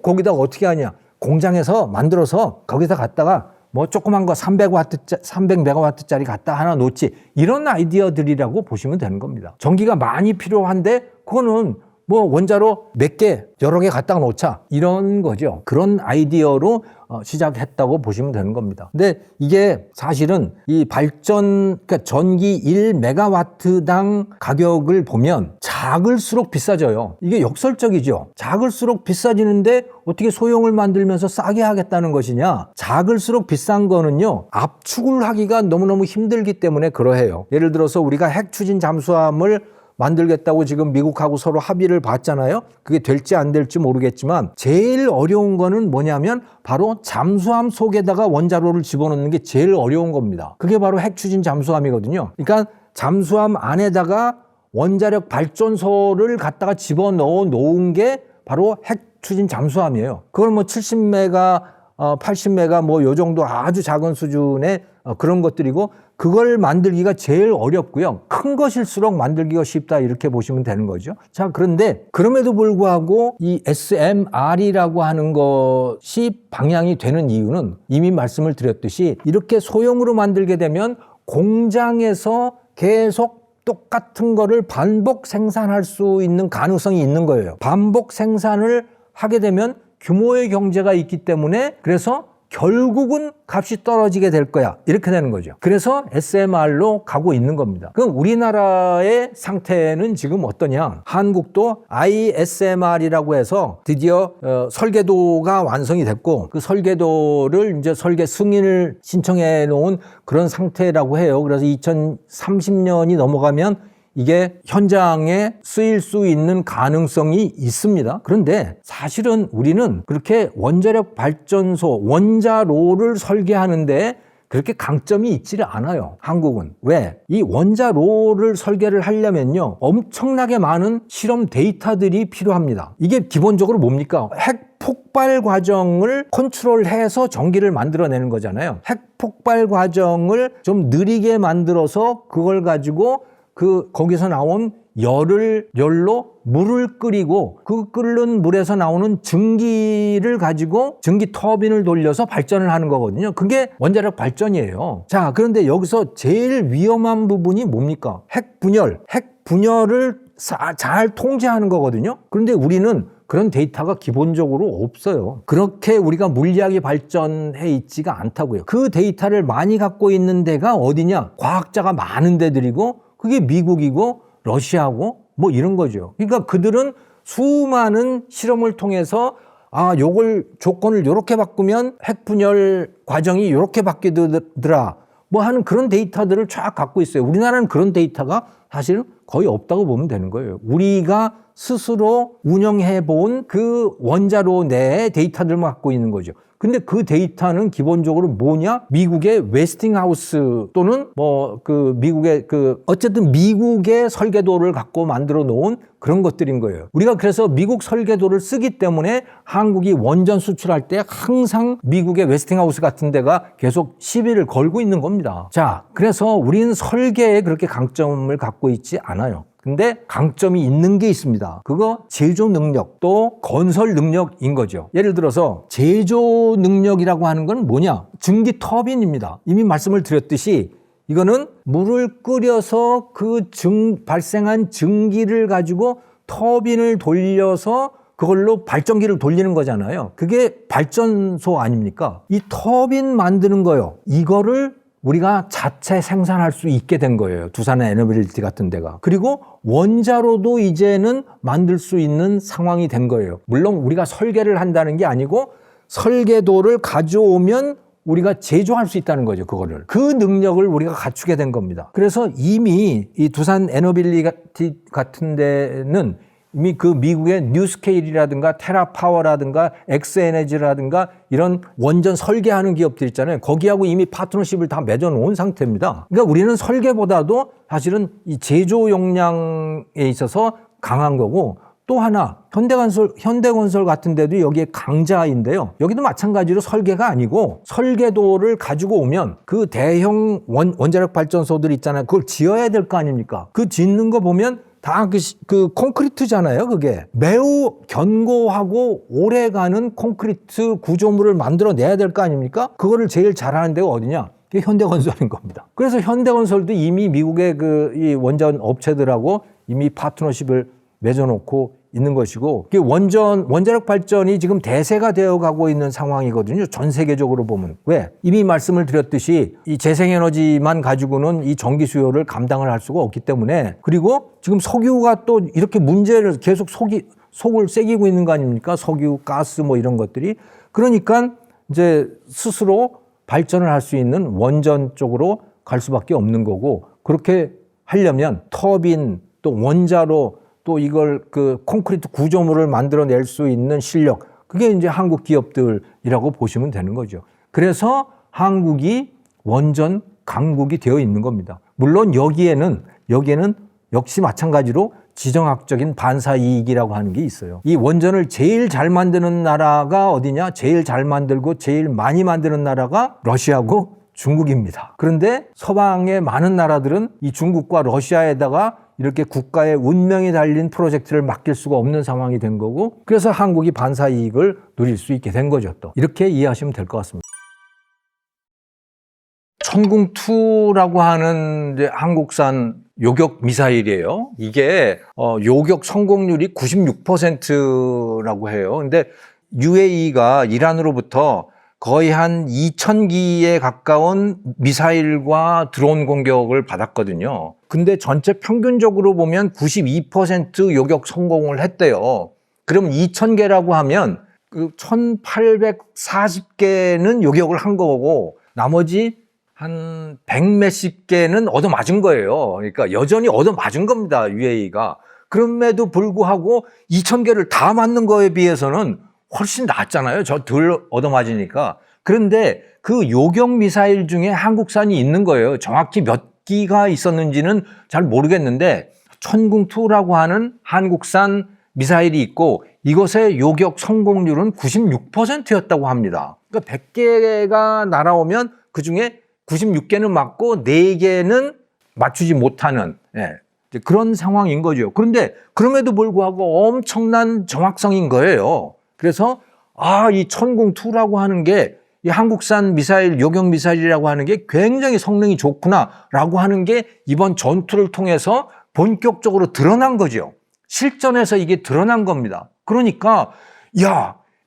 거기다가 어떻게 하냐? 공장에서 만들어서 거기다 갖다가 뭐 조그만 거 300메가와트짜리 갖다 하나 놓지 이런 아이디어들이라고 보시면 되는 겁니다. 전기가 많이 필요한데 그거는 뭐 원자로 몇 개, 여러 개 갖다가 놓자. 이런 거죠. 그런 아이디어로 시작했다고 보시면 되는 겁니다. 근데 이게 사실은 이 그러니까 전기 1메가와트당 가격을 보면 작을수록 비싸져요. 이게 역설적이죠. 작을수록 비싸지는데 어떻게 소형을 만들면서 싸게 하겠다는 것이냐. 작을수록 비싼 거는요, 압축을 하기가 너무너무 힘들기 때문에 그러해요. 예를 들어서 우리가 핵 추진 잠수함을 만들겠다고 지금 미국하고 서로 합의를 봤잖아요. 그게 될지 안 될지 모르겠지만 제일 어려운 거는 뭐냐면 바로 잠수함 속에다가 원자로를 집어넣는 게 제일 어려운 겁니다. 그게 바로 핵 추진 잠수함이거든요. 그러니까 잠수함 안에다가 원자력 발전소를 갖다가 집어넣어 놓은 게 바로 핵 추진 잠수함이에요. 그걸 뭐 70메가, 80메가 뭐 요 정도 아주 작은 수준의 그런 것들이고, 그걸 만들기가 제일 어렵고요. 큰 것일수록 만들기가 쉽다, 이렇게 보시면 되는 거죠. 자, 그런데 그럼에도 불구하고 이 SMR이라고 하는 것이 방향이 되는 이유는 이미 말씀을 드렸듯이 이렇게 소형으로 만들게 되면 공장에서 계속 똑같은 거를 반복 생산할 수 있는 가능성이 있는 거예요. 반복 생산을 하게 되면 규모의 경제가 있기 때문에 그래서 결국은 값이 떨어지게 될 거야, 이렇게 되는 거죠. 그래서 SMR로 가고 있는 겁니다. 그럼 우리나라의 상태는 지금 어떠냐? 한국도 ISMR이라고 해서 드디어 설계도가 완성이 됐고, 그 설계도를 이제 설계 승인을 신청해 놓은 그런 상태라고 해요. 그래서 2030년이 넘어가면 이게 현장에 쓰일 수 있는 가능성이 있습니다. 그런데 사실은 우리는 그렇게 원자력 발전소, 원자로를 설계하는데 그렇게 강점이 있지를 않아요, 한국은. 왜? 이 원자로를 설계를 하려면요, 엄청나게 많은 실험 데이터들이 필요합니다. 이게 기본적으로 뭡니까? 핵 폭발 과정을 컨트롤해서 전기를 만들어내는 거잖아요. 핵 폭발 과정을 좀 느리게 만들어서 그걸 가지고 거기서 나온 열로 물을 끓이고 그 끓는 물에서 나오는 증기를 가지고 전기 터빈을 돌려서 발전을 하는 거거든요. 그게 원자력 발전이에요. 자, 그런데 여기서 제일 위험한 부분이 뭡니까? 핵 분열을 잘 통제하는 거거든요. 그런데 우리는 그런 데이터가 기본적으로 없어요. 그렇게 우리가 물리학이 발전해 있지가 않다고요. 그 데이터를 많이 갖고 있는 데가 어디냐? 과학자가 많은 데들이고, 그게 미국이고 러시아고 뭐 이런 거죠. 그러니까 그들은 수많은 실험을 통해서 요걸 조건을 요렇게 바꾸면 핵 분열 과정이 요렇게 바뀌더라 뭐 하는 그런 데이터들을 쫙 갖고 있어요. 우리나라는 그런 데이터가 사실은 거의 없다고 보면 되는 거예요. 우리가 스스로 운영해 본 그 원자로 내의 데이터들만 갖고 있는 거죠. 근데 그 데이터는 기본적으로 뭐냐? 미국의 웨스팅하우스 또는 어쨌든 미국의 설계도를 갖고 만들어 놓은 그런 것들인 거예요. 우리가 그래서 미국 설계도를 쓰기 때문에 한국이 원전 수출할 때 항상 미국의 웨스팅하우스 같은 데가 계속 시비를 걸고 있는 겁니다. 자, 그래서 우리는 설계에 그렇게 강점을 갖고 있지 않아요. 근데 강점이 있는 게 있습니다. 그거 제조 능력 또 건설 능력인 거죠. 예를 들어서 제조 능력이라고 하는 건 뭐냐? 증기 터빈입니다. 이미 말씀을 드렸듯이 이거는 물을 끓여서 발생한 증기를 가지고 터빈을 돌려서 그걸로 발전기를 돌리는 거잖아요. 그게 발전소 아닙니까? 이 터빈 만드는 거요. 이거를 우리가 자체 생산할 수 있게 된 거예요. 두산 에너빌리티 같은 데가. 그리고 원자로도 이제는 만들 수 있는 상황이 된 거예요. 물론 우리가 설계를 한다는 게 아니고 설계도를 가져오면 우리가 제조할 수 있다는 거죠. 그거를. 그 능력을 우리가 갖추게 된 겁니다. 그래서 이미 이 두산 에너빌리티 같은 데는 이미 그 미국의 뉴스케일이라든가 테라파워라든가 엑스에너지라든가 이런 원전 설계하는 기업들 있잖아요. 거기하고 이미 파트너십을 다 맺어놓은 상태입니다. 그러니까 우리는 설계보다도 사실은 이 제조 역량에 있어서 강한 거고, 또 하나 현대건설 같은 데도 여기에 강자인데요. 여기도 마찬가지로 설계가 아니고 설계도를 가지고 오면 그 대형 원자력 발전소들 있잖아요. 그걸 지어야 될 거 아닙니까? 그 짓는 거 보면 다 그 콘크리트잖아요. 그게 매우 견고하고 오래가는 콘크리트 구조물을 만들어내야 될 거 아닙니까? 그거를 제일 잘하는 데가 어디냐? 그게 현대건설인 겁니다. 그래서 현대건설도 이미 미국의 이 원전 업체들하고 이미 파트너십을 맺어놓고 있는 것이고, 원자력 발전이 지금 대세가 되어 가고 있는 상황이거든요. 전 세계적으로 보면. 왜? 이미 말씀을 드렸듯이 이 재생에너지만 가지고는 이 전기 수요를 감당을 할 수가 없기 때문에, 그리고 지금 석유가 또 이렇게 문제를 계속 속을 새기고 있는 거 아닙니까? 석유, 가스 뭐 이런 것들이. 그러니까 이제 스스로 발전을 할 수 있는 원전 쪽으로 갈 수밖에 없는 거고, 그렇게 하려면 터빈 또 원자로 또 이걸 그 콘크리트 구조물을 만들어낼 수 있는 실력, 그게 이제 한국 기업들이라고 보시면 되는 거죠. 그래서 한국이 원전 강국이 되어 있는 겁니다. 물론 여기에는 역시 마찬가지로 지정학적인 반사 이익이라고 하는 게 있어요. 이 원전을 제일 잘 만드는 나라가 어디냐? 제일 잘 만들고 제일 많이 만드는 나라가 러시아고 중국입니다. 그런데 서방의 많은 나라들은 이 중국과 러시아에다가 이렇게 국가의 운명이 달린 프로젝트를 맡길 수가 없는 상황이 된 거고, 그래서 한국이 반사 이익을 누릴 수 있게 된 거죠. 또 이렇게 이해하시면 될 것 같습니다. 천궁2라고 하는 이제 한국산 요격 미사일이에요. 이게 요격 성공률이 96%라고 해요. 근데 UAE가 이란으로부터 거의 한 2,000기에 가까운 미사일과 드론 공격을 받았거든요. 근데 전체 평균적으로 보면 92% 요격 성공을 했대요. 그럼 2,000개라고 하면 그 1,840개는 요격을 한 거고, 나머지 한 100몇십 개는 얻어맞은 거예요. 그러니까 여전히 얻어맞은 겁니다, UAE가. 그럼에도 불구하고 2,000개를 다 맞는 거에 비해서는 훨씬 낫잖아요. 저 덜 얻어맞으니까. 그런데 그 요격 미사일 중에 한국산이 있는 거예요. 정확히 몇 기가 있었는지는 잘 모르겠는데, 천궁2라고 하는 한국산 미사일이 있고, 이것의 요격 성공률은 96%였다고 합니다. 그러니까 100개가 날아오면 그중에 96개는 맞고 4개는 맞추지 못하는, 그런 상황인 거죠. 그런데 그럼에도 불구하고 엄청난 정확성인 거예요. 그래서 이 천궁2라고 하는 게 이 한국산 미사일, 요격 미사일이라고 하는 게 굉장히 성능이 좋구나라고 하는 게 이번 전투를 통해서 본격적으로 드러난 거죠. 실전에서 이게 드러난 겁니다. 그러니까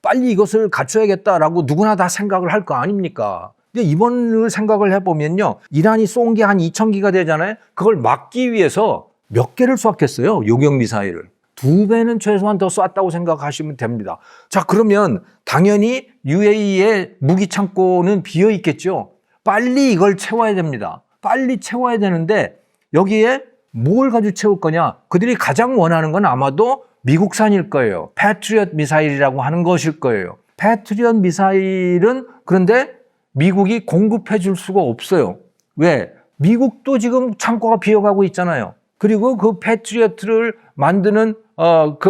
빨리 이것을 갖춰야겠다라고 누구나 다 생각을 할 거 아닙니까? 근데 이번을 생각을 해보면요, 이란이 쏜 게 한 2,000기가 되잖아요. 그걸 막기 위해서 몇 개를 쐈겠어요, 요격 미사일을. 2배는 최소한 더 쐈다고 생각하시면 됩니다. 자, 그러면 당연히 UAE의 무기 창고는 비어 있겠죠. 빨리 이걸 채워야 됩니다. 빨리 채워야 되는데 여기에 뭘 가지고 채울 거냐? 그들이 가장 원하는 건 아마도 미국산일 거예요. 패트리엇 미사일이라고 하는 것일 거예요. 패트리엇 미사일은 그런데 미국이 공급해 줄 수가 없어요. 왜? 미국도 지금 창고가 비어가고 있잖아요. 그리고 그 패트리어트를 만드는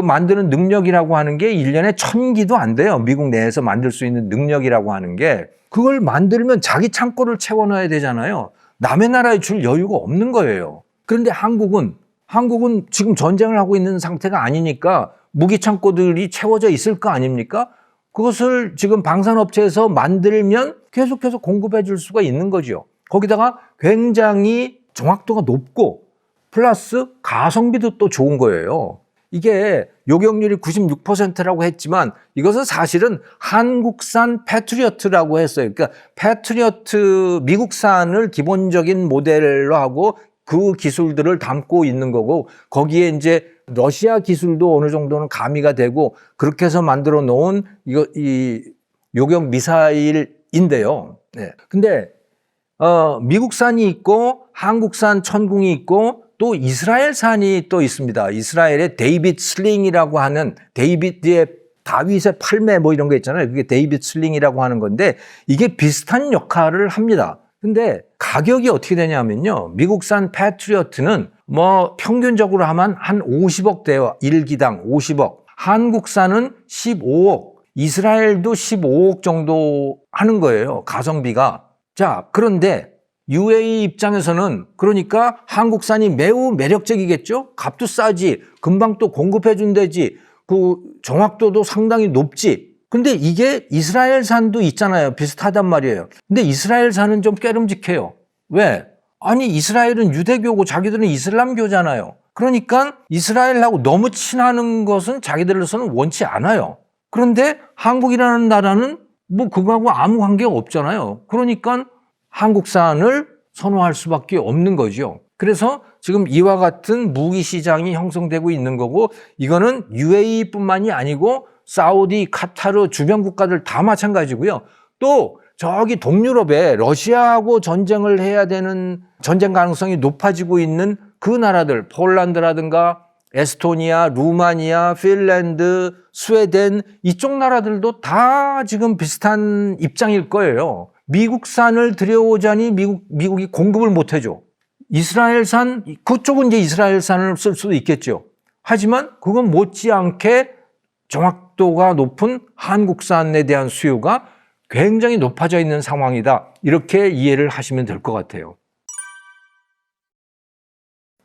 만드는 능력이라고 하는 게 1년에 1,000기도 안 돼요. 미국 내에서 만들 수 있는 능력이라고 하는 게. 그걸 만들면 자기 창고를 채워놔야 되잖아요. 남의 나라에 줄 여유가 없는 거예요. 그런데 한국은 지금 전쟁을 하고 있는 상태가 아니니까 무기 창고들이 채워져 있을 거 아닙니까? 그것을 지금 방산업체에서 만들면 계속해서 공급해 줄 수가 있는 거죠. 거기다가 굉장히 정확도가 높고 플러스 가성비도 또 좋은 거예요. 이게 요격률이 96%라고 했지만 이것은 사실은 한국산 패트리어트라고 했어요. 그러니까 패트리어트 미국산을 기본적인 모델로 하고 그 기술들을 담고 있는 거고, 거기에 이제 러시아 기술도 어느 정도는 가미가 되고 그렇게 해서 만들어 놓은 이 요격 미사일인데요. 근데 미국산이 있고 한국산 천궁이 있고 또 이스라엘산이 또 있습니다. 이스라엘의 데이빗 슬링이라고 하는, 다윗의 팔매 뭐 이런 거 있잖아요. 그게 데이빗 슬링이라고 하는 건데 이게 비슷한 역할을 합니다. 근데 가격이 어떻게 되냐면요, 미국산 패트리어트는 뭐 평균적으로 하면 한 50억 돼요. 1기당 50억. 한국산은 15억, 이스라엘도 15억 정도 하는 거예요, 가성비가. 자, 그런데 UAE 입장에서는 그러니까 한국산이 매우 매력적이겠죠? 값도 싸지, 금방 또 공급해 준다지, 그 정확도도 상당히 높지. 근데 이게 이스라엘산도 있잖아요. 비슷하단 말이에요. 근데 이스라엘산은 좀 깨름직해요. 왜? 아니, 이스라엘은 유대교고 자기들은 이슬람교잖아요. 그러니까 이스라엘하고 너무 친하는 것은 자기들로서는 원치 않아요. 그런데 한국이라는 나라는 뭐 그거하고 아무 관계가 없잖아요. 그러니까 한국산을 선호할 수밖에 없는 거죠. 그래서 지금 이와 같은 무기 시장이 형성되고 있는 거고, 이거는 UAE뿐만이 아니고 사우디, 카타르 주변 국가들 다 마찬가지고요. 또 저기 동유럽에 러시아하고 전쟁을 해야 되는 전쟁 가능성이 높아지고 있는 그 나라들, 폴란드라든가 에스토니아, 루마니아, 핀란드, 스웨덴, 이쪽 나라들도 다 지금 비슷한 입장일 거예요. 미국산을 들여오자니 미국이 공급을 못 해줘. 이스라엘산, 그쪽은 이제 이스라엘산을 쓸 수도 있겠죠. 하지만 그건 못지않게 정확도가 높은 한국산에 대한 수요가 굉장히 높아져 있는 상황이다. 이렇게 이해를 하시면 될 것 같아요.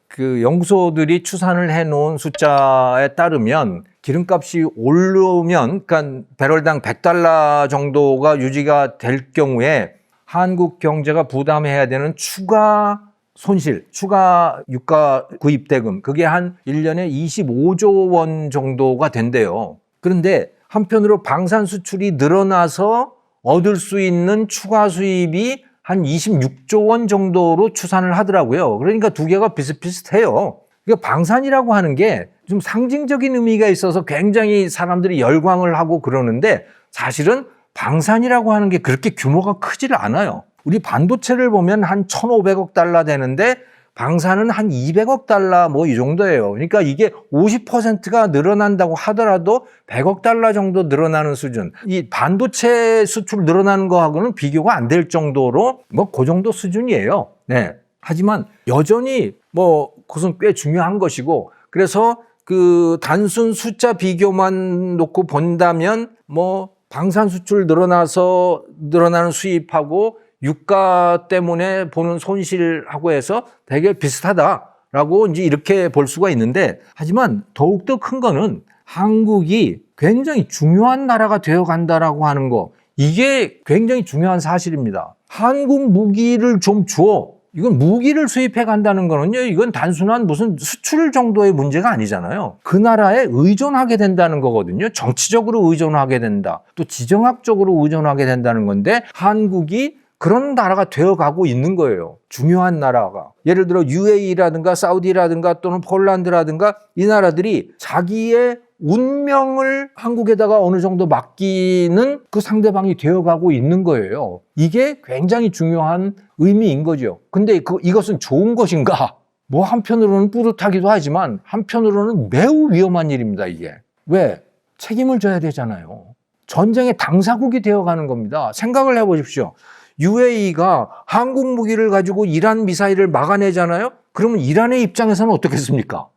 그 연구소들이 추산을 해놓은 숫자에 따르면 기름값이 오르면, 그러니까 배럴당 $100 정도가 유지가 될 경우에 한국 경제가 부담해야 되는 추가 손실, 추가 유가 구입 대금, 그게 한 1년에 25조 원 정도가 된대요. 그런데 한편으로 방산 수출이 늘어나서 얻을 수 있는 추가 수입이 한 26조 원 정도로 추산을 하더라고요. 그러니까 두 개가 비슷비슷해요. 그러니까 방산이라고 하는 게 좀 상징적인 의미가 있어서 굉장히 사람들이 열광을 하고 그러는데, 사실은 방산이라고 하는 게 그렇게 규모가 크지를 않아요. 우리 반도체를 보면 한 $1,500억 되는데 방산은 한 $200억 뭐 이 정도예요. 그러니까 이게 50%가 늘어난다고 하더라도 $100억 정도 늘어나는 수준. 이 반도체 수출 늘어나는 거하고는 비교가 안 될 정도로 뭐 그 정도 수준이에요. 네. 하지만 여전히 뭐 그것은 꽤 중요한 것이고, 그래서 그 단순 숫자 비교만 놓고 본다면 뭐 방산 수출 늘어나서 늘어나는 수입하고 유가 때문에 보는 손실하고 해서 되게 비슷하다라고 이제 이렇게 볼 수가 있는데, 하지만 더욱더 큰 거는 한국이 굉장히 중요한 나라가 되어 간다라고 하는 거, 이게 굉장히 중요한 사실입니다. 한국 무기를 좀 줘. 이건 무기를 수입해 간다는 거는요, 이건 단순한 무슨 수출 정도의 문제가 아니잖아요. 그 나라에 의존하게 된다는 거거든요. 정치적으로 의존하게 된다. 또 지정학적으로 의존하게 된다는 건데, 한국이 그런 나라가 되어가고 있는 거예요. 중요한 나라가. 예를 들어 UAE라든가 사우디라든가 또는 폴란드라든가 이 나라들이 자기의 운명을 한국에다가 어느 정도 맡기는 그 상대방이 되어가고 있는 거예요. 이게 굉장히 중요한 의미인 거죠. 근데 이것은 좋은 것인가? 뭐 한편으로는 뿌듯하기도 하지만 한편으로는 매우 위험한 일입니다, 이게. 왜? 책임을 져야 되잖아요. 전쟁의 당사국이 되어가는 겁니다. 생각을 해보십시오. UAE가 한국 무기를 가지고 이란 미사일을 막아내잖아요? 그러면 이란의 입장에서는 어떻겠습니까?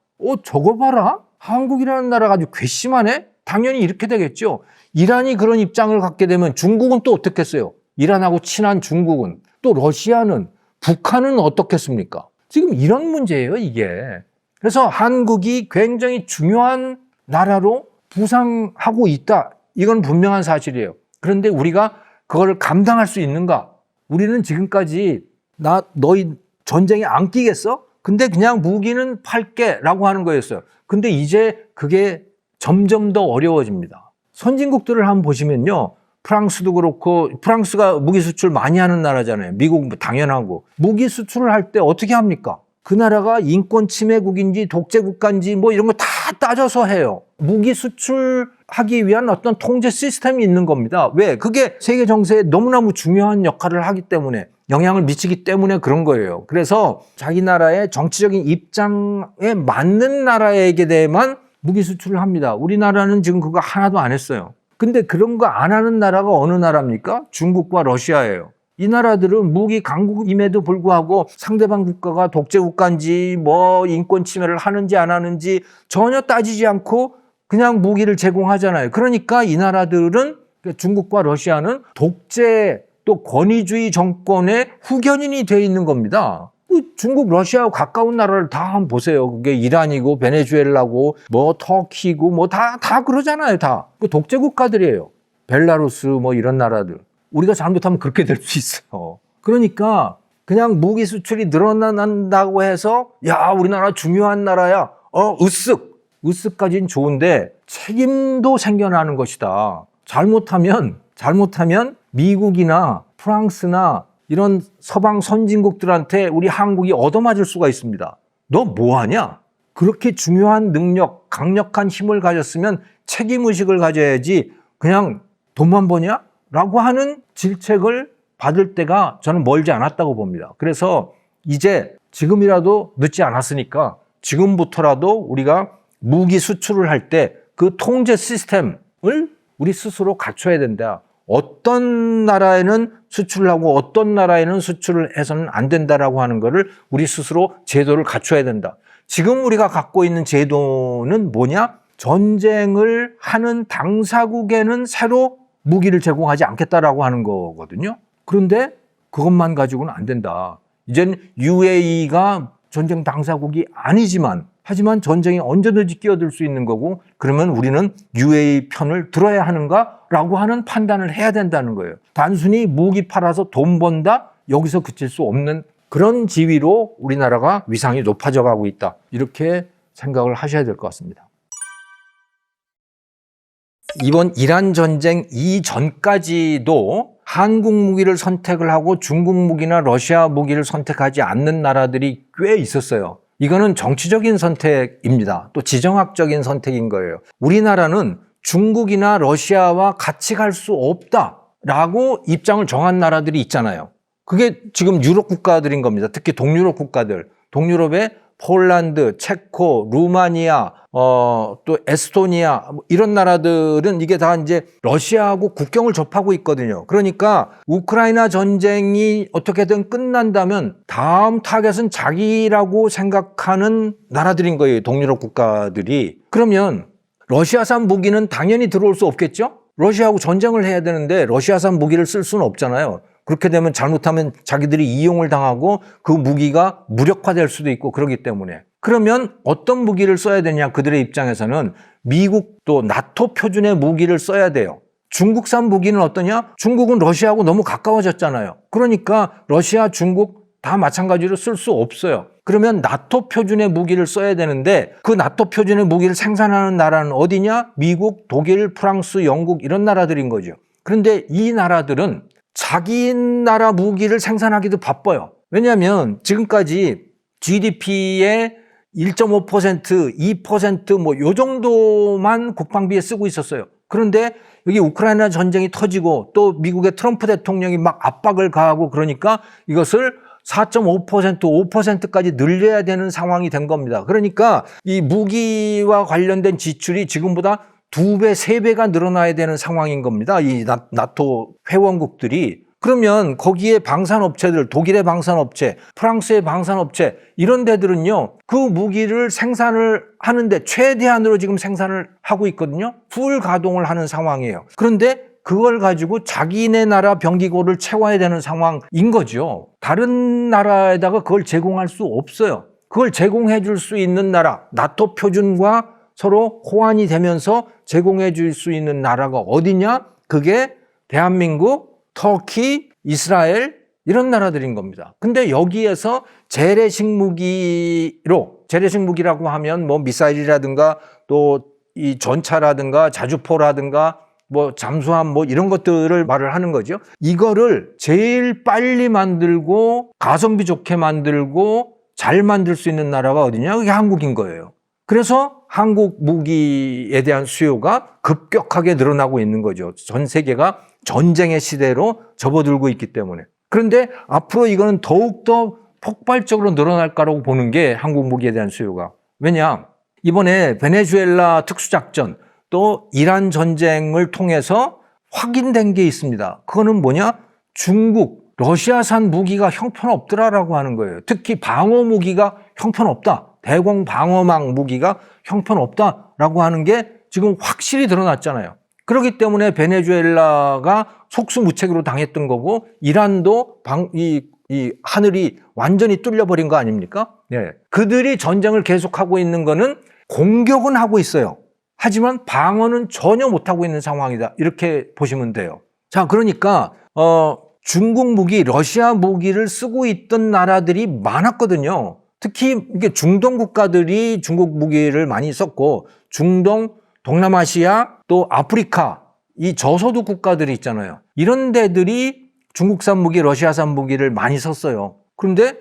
저거 봐라? 한국이라는 나라가 아주 괘씸하네? 당연히 이렇게 되겠죠. 이란이 그런 입장을 갖게 되면 중국은 또 어떻겠어요? 이란하고 친한 중국은. 또 러시아는, 북한은 어떻겠습니까? 지금 이런 문제예요, 이게. 그래서 한국이 굉장히 중요한 나라로 부상하고 있다. 이건 분명한 사실이에요. 그런데 우리가 그걸 감당할 수 있는가? 우리는 지금까지 너희 전쟁에 안 끼겠어? 근데 그냥 무기는 팔게 라고 하는 거였어요. 근데 이제 그게 점점 더 어려워집니다. 선진국들을 한번 보시면요. 프랑스도 그렇고, 프랑스가 무기 수출 많이 하는 나라잖아요. 미국 당연하고. 무기 수출을 할 때 어떻게 합니까? 그 나라가 인권 침해국인지 독재국가인지 뭐 이런 거 다 따져서 해요. 무기 수출하기 위한 어떤 통제 시스템이 있는 겁니다. 왜? 그게 세계 정세에 너무너무 중요한 역할을 하기 때문에, 영향을 미치기 때문에 그런 거예요. 그래서 자기 나라의 정치적인 입장에 맞는 나라에게 대해만 무기 수출을 합니다. 우리나라는 지금 그거 하나도 안 했어요. 근데 그런 거 안 하는 나라가 어느 나라입니까? 중국과 러시아예요. 이 나라들은 무기 강국임에도 불구하고 상대방 국가가 독재국가인지 뭐 인권 침해를 하는지 안 하는지 전혀 따지지 않고 그냥 무기를 제공하잖아요. 그러니까 이 나라들은, 중국과 러시아는 독재 또 권위주의 정권의 후견인이 돼 있는 겁니다. 중국, 러시아하고 가까운 나라를 다 한번 보세요. 그게 이란이고 베네수엘라고 뭐 터키고 뭐 다 그러잖아요. 다. 그 독재 국가들이에요. 벨라루스 뭐 이런 나라들. 우리가 잘못하면 그렇게 될 수 있어요. 그러니까 그냥 무기 수출이 늘어난다고 해서 야, 우리나라 중요한 나라야. 으쓱까지는 좋은데 책임도 생겨나는 것이다. 잘못하면 미국이나 프랑스나 이런 서방 선진국들한테 우리 한국이 얻어맞을 수가 있습니다. 너 뭐하냐? 그렇게 중요한 능력, 강력한 힘을 가졌으면 책임의식을 가져야지 그냥 돈만 버냐? 라고 하는 질책을 받을 때가 저는 멀지 않았다고 봅니다. 그래서 이제 지금이라도 늦지 않았으니까 지금부터라도 우리가 무기 수출을 할 때 그 통제 시스템을 우리 스스로 갖춰야 된다. 어떤 나라에는 수출을 하고 어떤 나라에는 수출을 해서는 안 된다라고 하는 거를 우리 스스로 제도를 갖춰야 된다. 지금 우리가 갖고 있는 제도는 뭐냐? 전쟁을 하는 당사국에는 새로 무기를 제공하지 않겠다라고 하는 거거든요. 그런데 그것만 가지고는 안 된다. 이젠 UAE가 전쟁 당사국이 아니지만 하지만 전쟁에 언제든지 끼어들 수 있는 거고 그러면 우리는 UAE 편을 들어야 하는가라고 하는 판단을 해야 된다는 거예요. 단순히 무기 팔아서 돈 번다? 여기서 그칠 수 없는 그런 지위로 우리나라가 위상이 높아져 가고 있다. 이렇게 생각을 하셔야 될 것 같습니다. 이번 이란 전쟁 이전까지도 한국 무기를 선택을 하고 중국 무기나 러시아 무기를 선택하지 않는 나라들이 꽤 있었어요. 이거는 정치적인 선택입니다. 또 지정학적인 선택인 거예요. 우리나라는 중국이나 러시아와 같이 갈 수 없다라고 입장을 정한 나라들이 있잖아요. 그게 지금 유럽 국가들인 겁니다. 특히 동유럽 국가들. 동유럽의 폴란드, 체코, 루마니아, 또 에스토니아 이런 나라들은 이게 다 이제 러시아하고 국경을 접하고 있거든요. 그러니까 우크라이나 전쟁이 어떻게든 끝난다면 다음 타겟은 자기라고 생각하는 나라들인 거예요. 동유럽 국가들이. 그러면 러시아산 무기는 당연히 들어올 수 없겠죠? 러시아하고 전쟁을 해야 되는데 러시아산 무기를 쓸 수는 없잖아요. 그렇게 되면 잘못하면 자기들이 이용을 당하고 그 무기가 무력화될 수도 있고 그러기 때문에. 그러면 어떤 무기를 써야 되냐 그들의 입장에서는 미국 또 나토 표준의 무기를 써야 돼요. 중국산 무기는 어떠냐? 중국은 러시아하고 너무 가까워졌잖아요. 그러니까 러시아, 중국 다 마찬가지로 쓸 수 없어요. 그러면 나토 표준의 무기를 써야 되는데 그 나토 표준의 무기를 생산하는 나라는 어디냐? 미국, 독일, 프랑스, 영국 이런 나라들인 거죠. 그런데 이 나라들은 자기 나라 무기를 생산하기도 바빠요. 왜냐하면 지금까지 GDP의 1.5%, 2% 뭐 요 정도만 국방비에 쓰고 있었어요. 그런데 여기 우크라이나 전쟁이 터지고 또 미국의 트럼프 대통령이 막 압박을 가하고 그러니까 이것을 4.5%, 5%까지 늘려야 되는 상황이 된 겁니다. 그러니까 이 무기와 관련된 지출이 지금보다 2배, 3배가 늘어나야 되는 상황인 겁니다. 이 나토 회원국들이. 그러면 거기에 방산업체들, 독일의 방산업체, 프랑스의 방산업체 이런 데들은요. 그 무기를 생산을 하는데 최대한으로 지금 생산을 하고 있거든요. 풀 가동을 하는 상황이에요. 그런데 그걸 가지고 자기네 나라 병기고를 채워야 되는 상황인 거죠. 다른 나라에다가 그걸 제공할 수 없어요. 그걸 제공해 줄 수 있는 나라, 나토 표준과 서로 호환이 되면서 제공해 줄 수 있는 나라가 어디냐? 그게 대한민국, 터키, 이스라엘 이런 나라들인 겁니다. 근데 여기에서 재래식 무기라고 하면 뭐 미사일이라든가 또 이 전차라든가 자주포라든가 뭐 잠수함 뭐 이런 것들을 말을 하는 거죠. 이거를 제일 빨리 만들고 가성비 좋게 만들고 잘 만들 수 있는 나라가 어디냐? 그게 한국인 거예요. 그래서 한국 무기에 대한 수요가 급격하게 늘어나고 있는 거죠. 전 세계가 전쟁의 시대로 접어들고 있기 때문에. 그런데 앞으로 이거는 더욱더 폭발적으로 늘어날 거라고 보는 게 한국 무기에 대한 수요가. 왜냐? 이번에 베네수엘라 특수작전 또 이란 전쟁을 통해서 확인된 게 있습니다. 그거는 뭐냐? 중국, 러시아산 무기가 형편없더라라고 하는 거예요. 특히 방어 무기가 형편없다. 대공 방어망 무기가 형편없다라고 하는 게 지금 확실히 드러났잖아요. 그렇기 때문에 베네수엘라가 속수무책으로 당했던 거고 이란도 이 하늘이 완전히 뚫려버린 거 아닙니까? 네. 그들이 전쟁을 계속하고 있는 거는 공격은 하고 있어요. 하지만 방어는 전혀 못하고 있는 상황이다. 이렇게 보시면 돼요. 자, 그러니까 중국 무기, 러시아 무기를 쓰고 있던 나라들이 많았거든요. 특히 이게 중동 국가들이 중국 무기를 많이 썼고, 중동, 동남아시아, 또 아프리카, 이 저소득 국가들이 있잖아요. 이런 데들이 중국산 무기, 러시아산 무기를 많이 썼어요. 그런데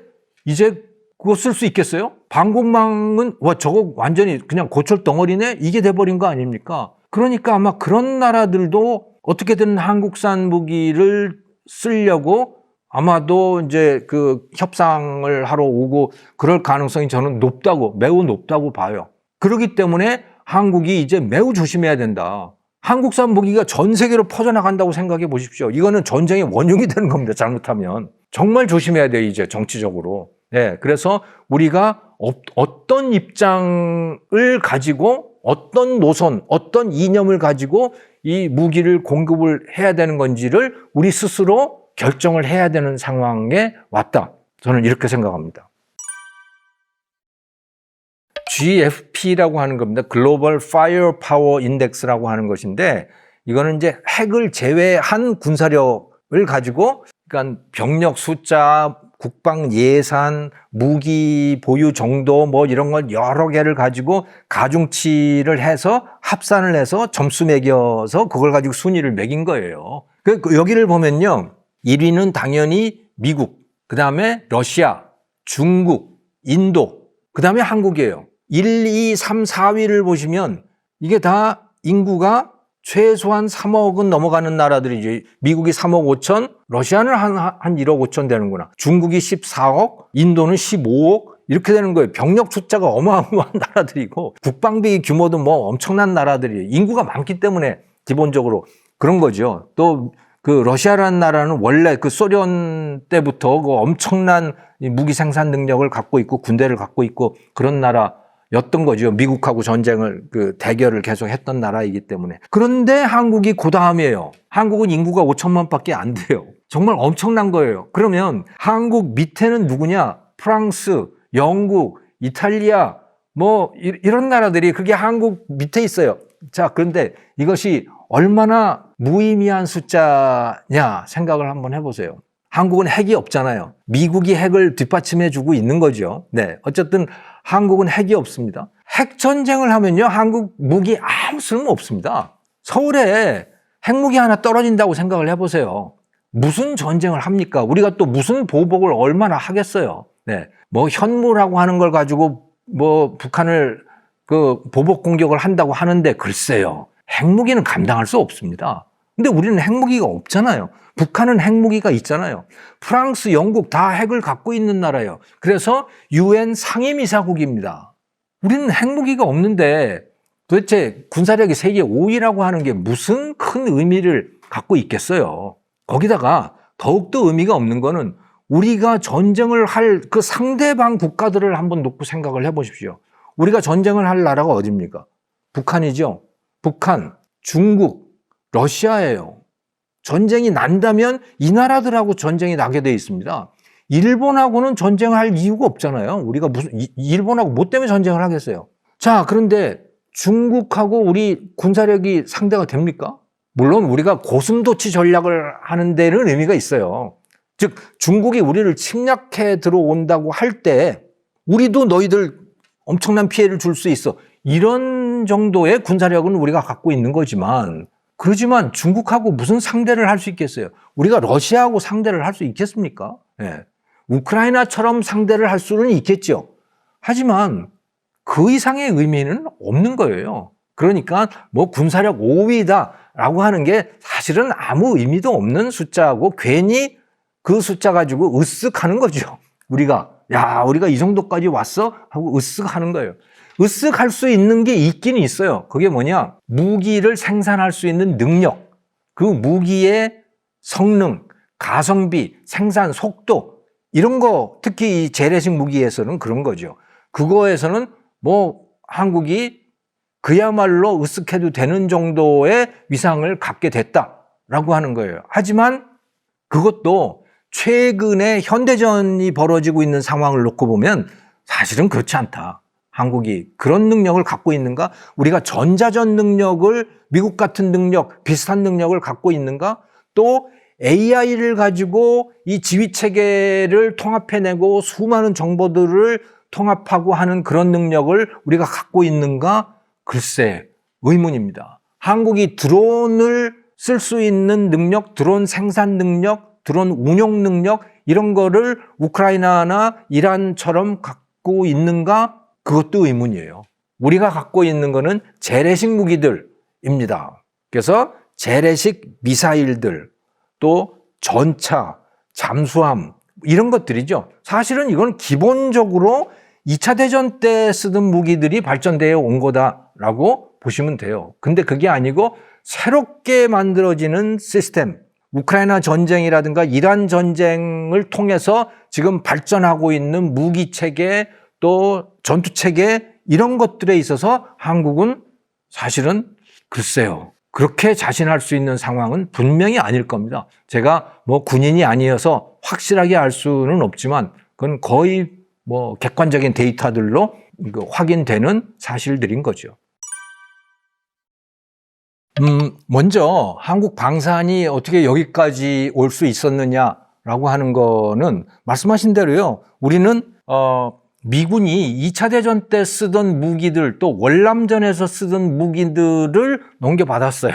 이제 그거 쓸 수 있겠어요? 방공망은 저거 완전히 그냥 고철 덩어리네? 이게 돼버린 거 아닙니까? 그러니까 아마 그런 나라들도 어떻게든 한국산 무기를 쓰려고 아마도 이제 그 협상을 하러 오고 그럴 가능성이 저는 매우 높다고 봐요. 그렇기 때문에 한국이 이제 매우 조심해야 된다. 한국산 무기가 전 세계로 퍼져나간다고 생각해 보십시오. 이거는 전쟁의 원흉이 되는 겁니다. 잘못하면. 정말 조심해야 돼요. 이제 정치적으로. 네, 그래서 우리가 어떤 입장을 가지고 어떤 노선, 어떤 이념을 가지고 이 무기를 공급을 해야 되는 건지를 우리 스스로 결정을 해야 되는 상황에 왔다. 저는 이렇게 생각합니다. GFP라고 하는 겁니다. Global Firepower Index라고 하는 것인데, 이거는 이제 핵을 제외한 군사력을 가지고, 그러니까 병력 숫자, 국방 예산, 무기 보유 정도 뭐 이런 걸 여러 개를 가지고 가중치를 해서 합산을 해서 점수 매겨서 그걸 가지고 순위를 매긴 거예요. 여기를 보면요. 1위는 당연히 미국, 그 다음에 러시아, 중국, 인도, 그 다음에 한국이에요. 1, 2, 3, 4위를 보시면 이게 다 인구가 최소한 3억은 넘어가는 나라들이지. 미국이 3억 5천, 러시아는 한 1억 5천 되는구나. 중국이 14억, 인도는 15억, 이렇게 되는 거예요. 병력 숫자가 어마어마한 나라들이고, 국방비 규모도 뭐 엄청난 나라들이에요. 인구가 많기 때문에 기본적으로 그런 거죠. 또 그 러시아라는 나라는 원래 그 소련 때부터 그 엄청난 무기 생산 능력을 갖고 있고, 군대를 갖고 있고, 그런 나라였던 거죠. 미국하고 전쟁을 대결을 계속 했던 나라이기 때문에. 그런데 한국이 그 다음이에요. 한국은 인구가 5천만 밖에 안 돼요. 정말 엄청난 거예요. 그러면 한국 밑에는 누구냐? 프랑스, 영국, 이탈리아, 뭐 이런 나라들이 그게 한국 밑에 있어요. 자, 그런데 이것이 얼마나 무의미한 숫자냐 생각을 한번 해보세요. 한국은 핵이 없잖아요. 미국이 핵을 뒷받침해주고 있는 거죠. 네, 어쨌든 한국은 핵이 없습니다. 핵 전쟁을 하면요, 한국 무기 아무 쓸모 없습니다. 서울에 핵무기 하나 떨어진다고 생각을 해보세요. 무슨 전쟁을 합니까? 우리가 또 무슨 보복을 얼마나 하겠어요? 네, 뭐 현무라고 하는 걸 가지고 뭐 북한을 보복 공격을 한다고 하는데 글쎄요, 핵무기는 감당할 수 없습니다. 근데 우리는 핵무기가 없잖아요. 북한은 핵무기가 있잖아요. 프랑스, 영국 다 핵을 갖고 있는 나라예요. 그래서 UN 상임이사국입니다. 우리는 핵무기가 없는데 도대체 군사력이 세계 5위라고 하는 게 무슨 큰 의미를 갖고 있겠어요. 거기다가 더욱더 의미가 없는 거는 우리가 전쟁을 할 그 상대방 국가들을 한번 놓고 생각을 해보십시오. 우리가 전쟁을 할 나라가 어디입니까? 북한이죠. 북한, 중국, 러시아예요. 전쟁이 난다면 이 나라들하고 전쟁이 나게 돼 있습니다. 일본하고는 전쟁을 할 이유가 없잖아요. 우리가 일본하고 뭐 때문에 전쟁을 하겠어요? 자, 그런데 중국하고 우리 군사력이 상대가 됩니까? 물론 우리가 고슴도치 전략을 하는 데는 의미가 있어요. 즉, 중국이 우리를 침략해 들어온다고 할 때 우리도 너희들 엄청난 피해를 줄 수 있어. 이런 정도의 군사력은 우리가 갖고 있는 거지만, 그러지만 중국하고 무슨 상대를 할 수 있겠어요? 우리가 러시아하고 상대를 할 수 있겠습니까? 네. 우크라이나처럼 상대를 할 수는 있겠죠. 하지만 그 이상의 의미는 없는 거예요. 그러니까 뭐 군사력 5위다라고 하는 게 사실은 아무 의미도 없는 숫자고, 괜히 그 숫자 가지고 으쓱하는 거죠. 우리가 이 정도까지 왔어? 하고 으쓱하는 거예요. 으쓱할 수 있는 게 있긴 있어요. 그게 뭐냐? 무기를 생산할 수 있는 능력, 그 무기의 성능, 가성비, 생산 속도, 이런 거, 특히 이 재래식 무기에서는 그런 거죠. 그거에서는 뭐 한국이 그야말로 으쓱해도 되는 정도의 위상을 갖게 됐다라고 하는 거예요. 하지만 그것도 최근에 현대전이 벌어지고 있는 상황을 놓고 보면 사실은 그렇지 않다. 한국이 그런 능력을 갖고 있는가? 우리가 전자전 능력을, 미국 같은 능력, 비슷한 능력을 갖고 있는가? 또 AI를 가지고 이 지휘 체계를 통합해내고 수많은 정보들을 통합하고 하는 그런 능력을 우리가 갖고 있는가? 글쎄, 의문입니다. 한국이 드론을 쓸 수 있는 능력, 드론 생산 능력, 드론 운용 능력 이런 거를 우크라이나나 이란처럼 갖고 있는가? 그것도 의문이에요. 우리가 갖고 있는 거는 재래식 무기들입니다. 그래서 재래식 미사일들, 또 전차, 잠수함 이런 것들이죠. 사실은 이건 기본적으로 2차 대전 때 쓰던 무기들이 발전되어 온 거다라고 보시면 돼요. 근데 그게 아니고 새롭게 만들어지는 시스템, 우크라이나 전쟁이라든가 이란 전쟁을 통해서 지금 발전하고 있는 무기 체계 또 전투 체계 이런 것들에 있어서 한국은 사실은 글쎄요. 그렇게 자신할 수 있는 상황은 분명히 아닐 겁니다. 제가 뭐 군인이 아니어서 확실하게 알 수는 없지만 그건 거의 뭐 객관적인 데이터들로 확인되는 사실들인 거죠. 먼저 한국 방산이 어떻게 여기까지 올 수 있었느냐라고 하는 거는 말씀하신 대로요. 우리는 미군이 2차 대전 때 쓰던 무기들 또 월남전에서 쓰던 무기들을 넘겨받았어요.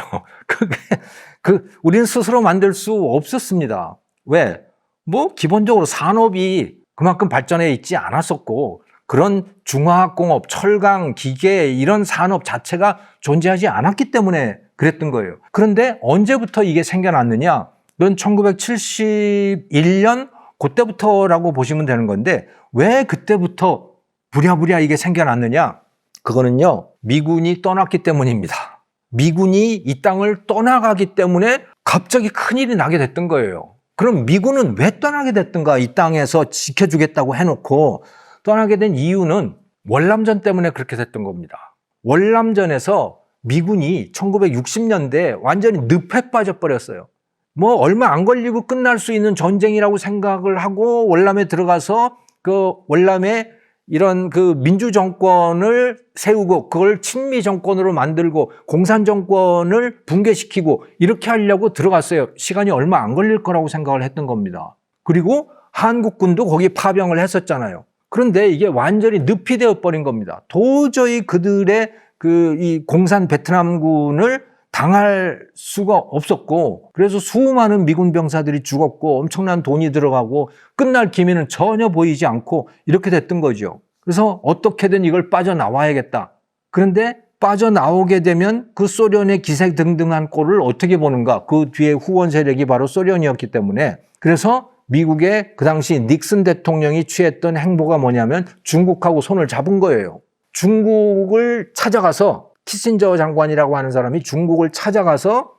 우리는 스스로 만들 수 없었습니다. 왜? 뭐 기본적으로 산업이 그만큼 발전해 있지 않았었고 그런 중화학공업, 철강, 기계 이런 산업 자체가 존재하지 않았기 때문에 그랬던 거예요. 그런데 언제부터 이게 생겨났느냐? 그건 1971년 그때부터라고 보시면 되는 건데 왜 그때부터 부랴부랴 이게 생겨났느냐? 그거는요, 미군이 떠났기 때문입니다. 미군이 이 땅을 떠나가기 때문에 갑자기 큰일이 나게 됐던 거예요. 그럼 미군은 왜 떠나게 됐던가? 이 땅에서 지켜주겠다고 해놓고 떠나게 된 이유는 월남전 때문에 그렇게 됐던 겁니다. 월남전에서 미군이 1960년대에 완전히 늪에 빠져버렸어요. 뭐 얼마 안 걸리고 끝날 수 있는 전쟁이라고 생각을 하고 월남에 들어가서 그 월남에 이런 그 민주 정권을 세우고 그걸 친미 정권으로 만들고 공산 정권을 붕괴시키고 이렇게 하려고 들어갔어요. 시간이 얼마 안 걸릴 거라고 생각을 했던 겁니다. 그리고 한국군도 거기 파병을 했었잖아요. 그런데 이게 완전히 늪이 되어 버린 겁니다. 도저히 그들의 이 공산 베트남군을 당할 수가 없었고 그래서 수많은 미군 병사들이 죽었고 엄청난 돈이 들어가고 끝날 기미는 전혀 보이지 않고 이렇게 됐던 거죠. 그래서 어떻게든 이걸 빠져나와야겠다. 그런데 빠져나오게 되면 그 소련의 기세등등한 꼴을 어떻게 보는가? 그 뒤에 후원 세력이 바로 소련이었기 때문에 그래서 미국의 그 당시 닉슨 대통령이 취했던 행보가 뭐냐면 중국하고 손을 잡은 거예요. 중국을 찾아가서 키신저 장관이라고 하는 사람이 중국을 찾아가서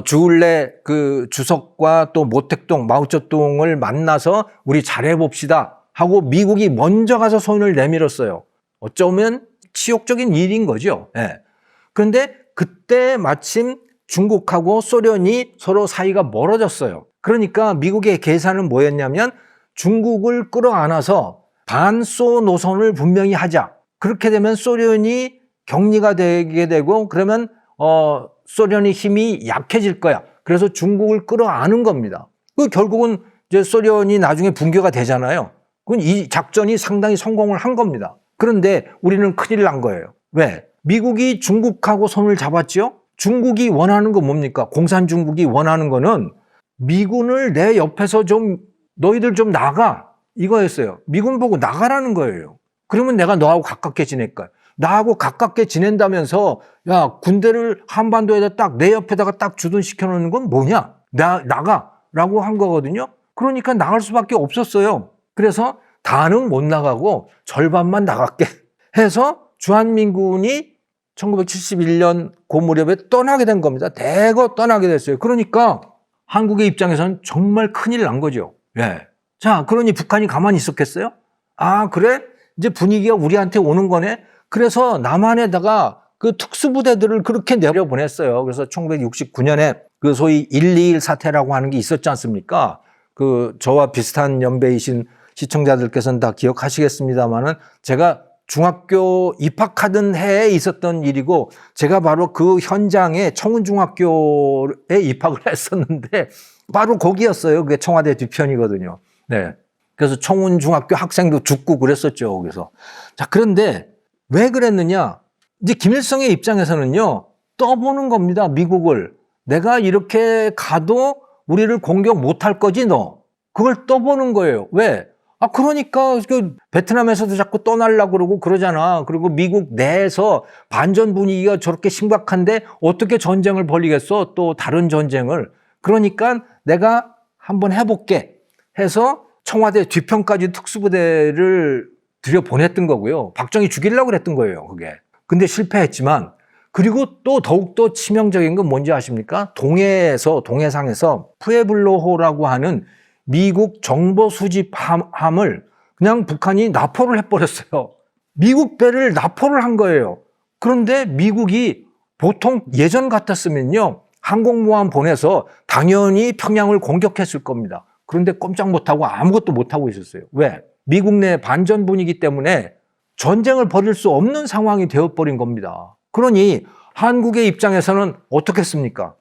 주울레 그 주석과 또 모택동, 마오쩌둥을 만나서 우리 잘해봅시다 하고 미국이 먼저 가서 손을 내밀었어요. 어쩌면 치욕적인 일인 거죠. 네. 그런데 그때 마침 중국하고 소련이 서로 사이가 멀어졌어요. 그러니까 미국의 계산은 뭐였냐면 중국을 끌어안아서 반소 노선을 분명히 하자. 그렇게 되면 소련이 격리가 되게 되고 그러면 소련의 힘이 약해질 거야. 그래서 중국을 끌어안은 겁니다. 그 결국은 이제 소련이 나중에 붕괴가 되잖아요. 그건 이 작전이 상당히 성공을 한 겁니다. 그런데 우리는 큰일 난 거예요. 왜? 미국이 중국하고 손을 잡았죠? 중국이 원하는 건 뭡니까? 공산 중국이 원하는 거는 미군을 내 옆에서 좀 너희들 좀 나가 이거였어요. 미군 보고 나가라는 거예요. 그러면 내가 너하고 가깝게 지낼 거야. 나하고 가깝게 지낸다면서 야 군대를 한반도에다 딱 내 옆에다가 딱 주둔시켜 놓는 건 뭐냐? 나가라고 한 거거든요. 그러니까 나갈 수밖에 없었어요. 그래서 다는 못 나가고 절반만 나갈게 해서 주한민군이 1971년 그 무렵에 떠나게 된 겁니다. 대거 떠나게 됐어요. 그러니까 한국의 입장에서는 정말 큰일 난 거죠. 예. 자, 그러니 북한이 가만히 있었겠어요? 아, 그래? 이제 분위기가 우리한테 오는 거네? 그래서 남한에다가 그 특수부대들을 그렇게 내려보냈어요. 그래서 1969년에 그 소위 121 사태라고 하는 게 있었지 않습니까? 그 저와 비슷한 연배이신 시청자들께서는 다 기억하시겠습니다만은 제가 중학교 입학하던 해에 있었던 일이고 제가 바로 그 현장에 청운중학교에 입학을 했었는데 바로 거기였어요. 그게 청와대 뒤편이거든요. 네. 그래서 청운중학교 학생도 죽고 그랬었죠. 거기서. 자, 그런데 왜 그랬느냐? 이제 김일성의 입장에서는요, 떠보는 겁니다. 미국을. 내가 이렇게 가도 우리를 공격 못할 거지, 너. 그걸 떠보는 거예요. 왜? 그러니까 그 베트남에서도 자꾸 떠나려고 그러고 그러잖아. 그리고 미국 내에서 반전 분위기가 저렇게 심각한데 어떻게 전쟁을 벌이겠어? 또 다른 전쟁을. 그러니까 내가 한번 해볼게 해서 청와대 뒤편까지 특수부대를 들여보냈던 거고요. 박정희 죽이려고 그랬던 거예요, 그게. 근데 실패했지만, 그리고 또 더욱더 치명적인 건 뭔지 아십니까? 동해상에서 푸에블로호라고 하는 미국 정보 수집함을 그냥 북한이 납포를 해버렸어요. 미국 배를 납포를 한 거예요. 그런데 미국이 보통 예전 같았으면요, 항공모함 보내서 당연히 평양을 공격했을 겁니다. 그런데 꼼짝 못하고 아무것도 못하고 있었어요. 왜? 미국 내 반전 분위기 때문에 전쟁을 벌일 수 없는 상황이 되어버린 겁니다. 그러니 한국의 입장에서는 어떻겠습니까?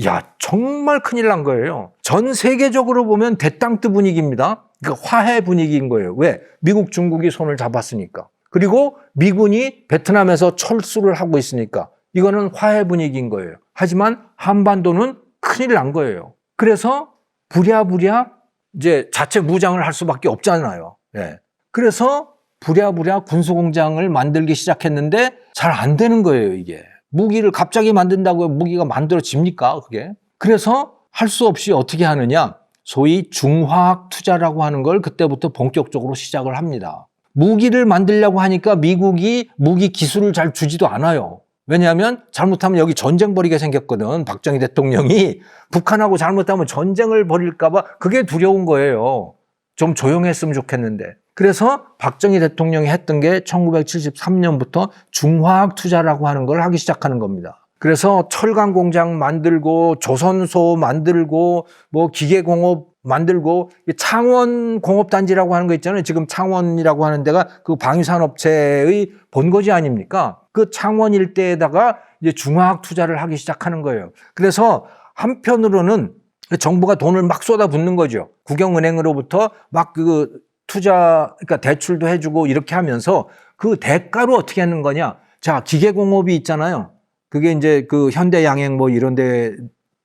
야, 정말 큰일 난 거예요. 전 세계적으로 보면 대땅뜨 분위기입니다. 그러니까 화해 분위기인 거예요. 왜? 미국, 중국이 손을 잡았으니까. 그리고 미군이 베트남에서 철수를 하고 있으니까 이거는 화해 분위기인 거예요. 하지만 한반도는 큰일 난 거예요. 그래서 부랴부랴 이제 자체 무장을 할 수밖에 없잖아요. 네. 그래서 부랴부랴 군수공장을 만들기 시작했는데 잘 안 되는 거예요, 이게. 무기를 갑자기 만든다고 무기가 만들어집니까, 그게? 그래서 할 수 없이 어떻게 하느냐? 소위 중화학 투자라고 하는 걸 그때부터 본격적으로 시작을 합니다. 무기를 만들려고 하니까 미국이 무기 기술을 잘 주지도 않아요. 왜냐하면 잘못하면 여기 전쟁 벌이게 생겼거든. 박정희 대통령이 북한하고 잘못하면 전쟁을 벌일까 봐 그게 두려운 거예요. 좀 조용했으면 좋겠는데. 그래서 박정희 대통령이 했던 게 1973년부터 중화학 투자라고 하는 걸 하기 시작하는 겁니다. 그래서 철강 공장 만들고 조선소 만들고 뭐 기계공업 만들고 창원공업단지라고 하는 거 있잖아요. 지금 창원이라고 하는 데가 그 방위산업체의 본거지 아닙니까? 그 창원 일대에다가 이제 중화학 투자를 하기 시작하는 거예요. 그래서 한편으로는 정부가 돈을 막 쏟아붓는 거죠. 국영은행으로부터 막 그 투자, 그러니까 대출도 해주고 이렇게 하면서 그 대가로 어떻게 하는 거냐. 자, 기계공업이 있잖아요. 그게 이제 그 현대양행 뭐 이런 데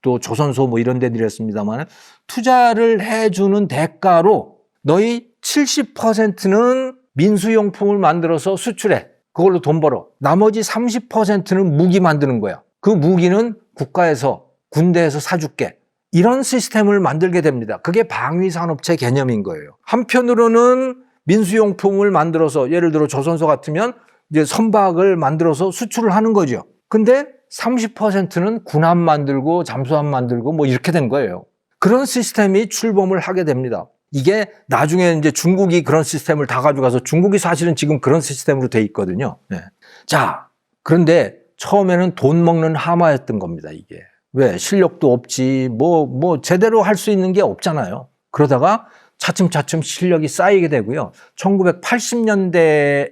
또 조선소 뭐 이런 데들이었습니다만 투자를 해주는 대가로 너희 70%는 민수용품을 만들어서 수출해. 그걸로 돈 벌어. 나머지 30%는 무기 만드는 거야. 그 무기는 국가에서 군대에서 사줄게. 이런 시스템을 만들게 됩니다. 그게 방위산업체 개념인 거예요. 한편으로는 민수용품을 만들어서 예를 들어 조선소 같으면 이제 선박을 만들어서 수출을 하는 거죠. 근데 30%는 군함 만들고 잠수함 만들고 뭐 이렇게 된 거예요. 그런 시스템이 출범을 하게 됩니다. 이게 나중에 이제 중국이 그런 시스템을 다 가져가서 중국이 사실은 지금 그런 시스템으로 돼 있거든요. 네. 자, 그런데 처음에는 돈 먹는 하마였던 겁니다, 이게. 왜? 실력도 없지, 뭐 제대로 할 수 있는 게 없잖아요. 그러다가 차츰차츰 실력이 쌓이게 되고요. 1980년대에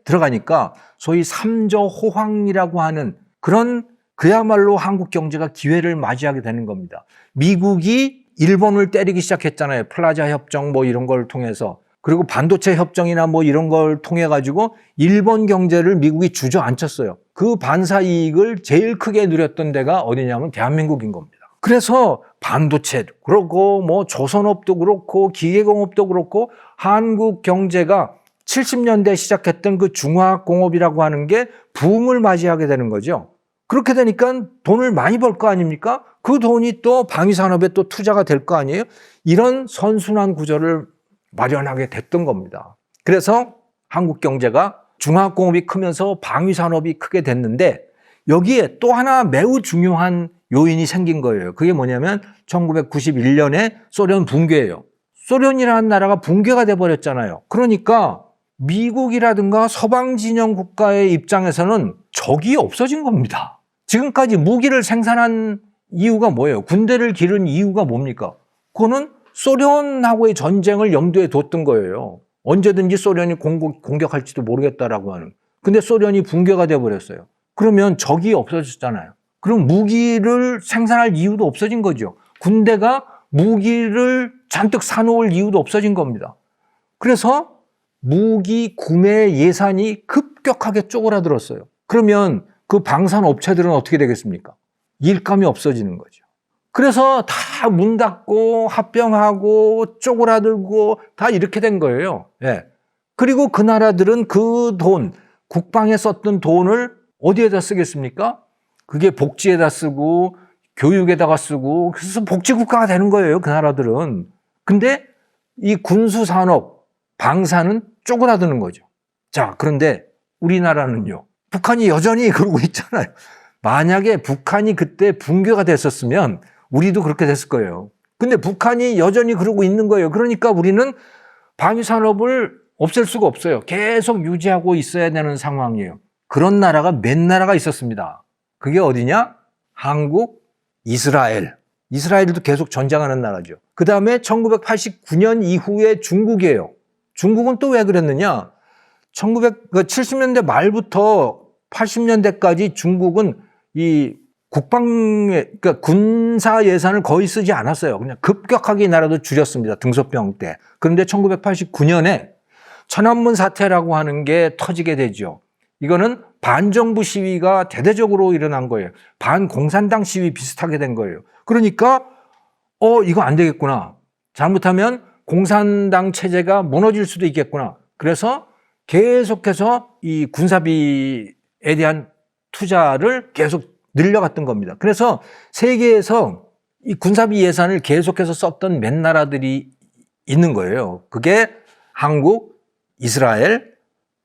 들어가니까 소위 삼저 호황이라고 하는 그런 그야말로 한국 경제가 기회를 맞이하게 되는 겁니다. 미국이 일본을 때리기 시작했잖아요. 플라자 협정 뭐 이런 걸 통해서. 그리고 반도체 협정이나 뭐 이런 걸 통해 가지고 일본 경제를 미국이 주저앉혔어요. 그 반사 이익을 제일 크게 누렸던 데가 어디냐면 대한민국인 겁니다. 그래서 반도체도 그렇고 뭐 조선업도 그렇고 기계공업도 그렇고 한국 경제가 70년대 시작했던 그 중화공업이라고 하는 게 붐을 맞이하게 되는 거죠. 그렇게 되니까 돈을 많이 벌 거 아닙니까? 그 돈이 또 방위산업에 또 투자가 될 거 아니에요? 이런 선순환 구조를 마련하게 됐던 겁니다. 그래서 한국 경제가 중화공업이 크면서 방위산업이 크게 됐는데 여기에 또 하나 매우 중요한 요인이 생긴 거예요. 그게 뭐냐면 1991년에 소련 붕괴예요. 소련이라는 나라가 붕괴가 돼버렸잖아요. 그러니까 미국이라든가 서방 진영 국가의 입장에서는 적이 없어진 겁니다. 지금까지 무기를 생산한 이유가 뭐예요? 군대를 기른 이유가 뭡니까? 그거는 소련하고의 전쟁을 염두에 뒀던 거예요. 언제든지 소련이 공격할지도 모르겠다라고 하는. 근데 소련이 붕괴가 돼버렸어요. 그러면 적이 없어졌잖아요. 그럼 무기를 생산할 이유도 없어진 거죠. 군대가 무기를 잔뜩 사놓을 이유도 없어진 겁니다. 그래서 무기 구매 예산이 급격하게 쪼그라들었어요. 그러면 그 방산업체들은 어떻게 되겠습니까? 일감이 없어지는 거죠. 그래서 다 문 닫고 합병하고 쪼그라들고 다 이렇게 된 거예요. 예. 그리고 그 나라들은 그 돈, 국방에 썼던 돈을 어디에다 쓰겠습니까? 그게 복지에다 쓰고 교육에다가 쓰고 그래서 복지국가가 되는 거예요. 그 나라들은. 근데 이 군수산업, 방산은 쪼그라드는 거죠. 자, 그런데 우리나라는요. 북한이 여전히 그러고 있잖아요. 만약에 북한이 그때 붕괴가 됐었으면 우리도 그렇게 됐을 거예요. 근데 북한이 여전히 그러고 있는 거예요. 그러니까 우리는 방위산업을 없앨 수가 없어요. 계속 유지하고 있어야 되는 상황이에요. 그런 나라가 몇 나라가 있었습니다. 그게 어디냐? 한국, 이스라엘. 이스라엘도 계속 전쟁하는 나라죠. 그 다음에 1989년 이후에 중국이에요. 중국은 또 왜 그랬느냐? 1970년대 말부터 80년대까지 중국은 이 그러니까 군사 예산을 거의 쓰지 않았어요. 그냥 급격하게 이 나라도 줄였습니다. 등소병 때. 그런데 1989년에 천안문 사태라고 하는 게 터지게 되죠. 이거는 반정부 시위가 대대적으로 일어난 거예요. 반공산당 시위 비슷하게 된 거예요. 그러니까 이거 안 되겠구나. 잘못하면 공산당 체제가 무너질 수도 있겠구나. 그래서 계속해서 이 군사비에 대한 투자를 계속 늘려갔던 겁니다. 그래서 세계에서 이 군사비 예산을 계속해서 썼던 몇 나라들이 있는 거예요. 그게 한국, 이스라엘,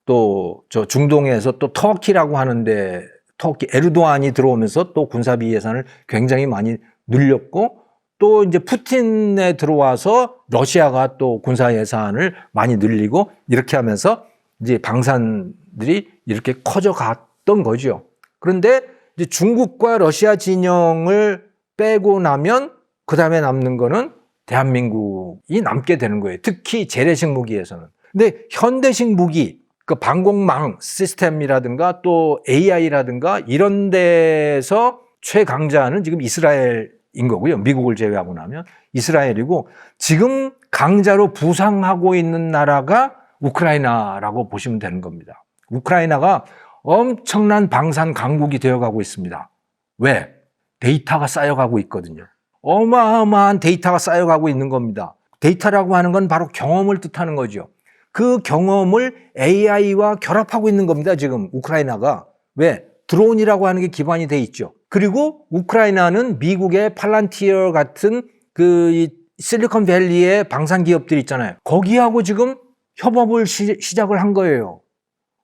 또 저 중동에서 또 터키라고 하는데 터키 에르도안이 들어오면서 또 군사비 예산을 굉장히 많이 늘렸고 또 이제 푸틴에 들어와서 러시아가 또 군사 예산을 많이 늘리고 이렇게 하면서 이제 방산들이 이렇게 커져갔던 거죠. 그런데 이제 중국과 러시아 진영을 빼고 나면 그 다음에 남는 거는 대한민국이 남게 되는 거예요. 특히 재래식 무기에서는. 근데 현대식 무기, 그 방공망 시스템이라든가 또 AI라든가 이런 데서 최강자는 지금 이스라엘인 거고요. 미국을 제외하고 나면 이스라엘이고 지금 강자로 부상하고 있는 나라가 우크라이나라고 보시면 되는 겁니다. 우크라이나가 엄청난 방산 강국이 되어가고 있습니다. 왜? 데이터가 쌓여가고 있거든요. 어마어마한 데이터가 쌓여가고 있는 겁니다. 데이터라고 하는 건 바로 경험을 뜻하는 거죠. 그 경험을 AI와 결합하고 있는 겁니다. 지금 우크라이나가. 왜? 드론이라고 하는 게 기반이 돼 있죠. 그리고 우크라이나는 미국의 팔란티어 같은 그 실리콘밸리의 방산 기업들 있잖아요. 거기하고 지금 협업을 시작을 한 거예요.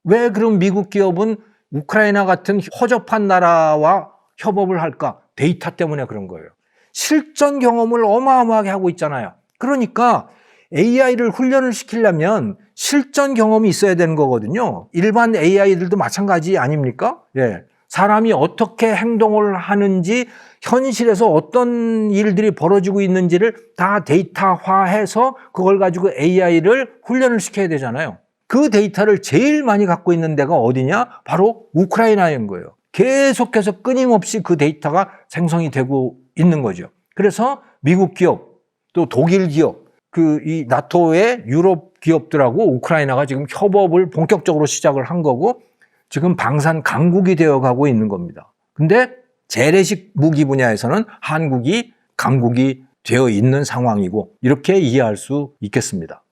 왜 그럼 미국 기업은 우크라이나 같은 허접한 나라와 협업을 할까? 데이터 때문에 그런 거예요. 실전 경험을 어마어마하게 하고 있잖아요. 그러니까 AI를 훈련을 시키려면 실전 경험이 있어야 되는 거거든요. 일반 AI들도 마찬가지 아닙니까? 예. 사람이 어떻게 행동을 하는지 현실에서 어떤 일들이 벌어지고 있는지를 다 데이터화해서 그걸 가지고 AI를 훈련을 시켜야 되잖아요. 그 데이터를 제일 많이 갖고 있는 데가 어디냐? 바로 우크라이나인 거예요. 계속해서 끊임없이 그 데이터가 생성이 되고 있는 거죠. 그래서 미국 기업, 또 독일 기업, 이 나토의 유럽 기업들하고 우크라이나가 지금 협업을 본격적으로 시작을 한 거고 지금 방산 강국이 되어가고 있는 겁니다. 근데 재래식 무기 분야에서는 한국이 강국이 되어 있는 상황이고 이렇게 이해할 수 있겠습니다.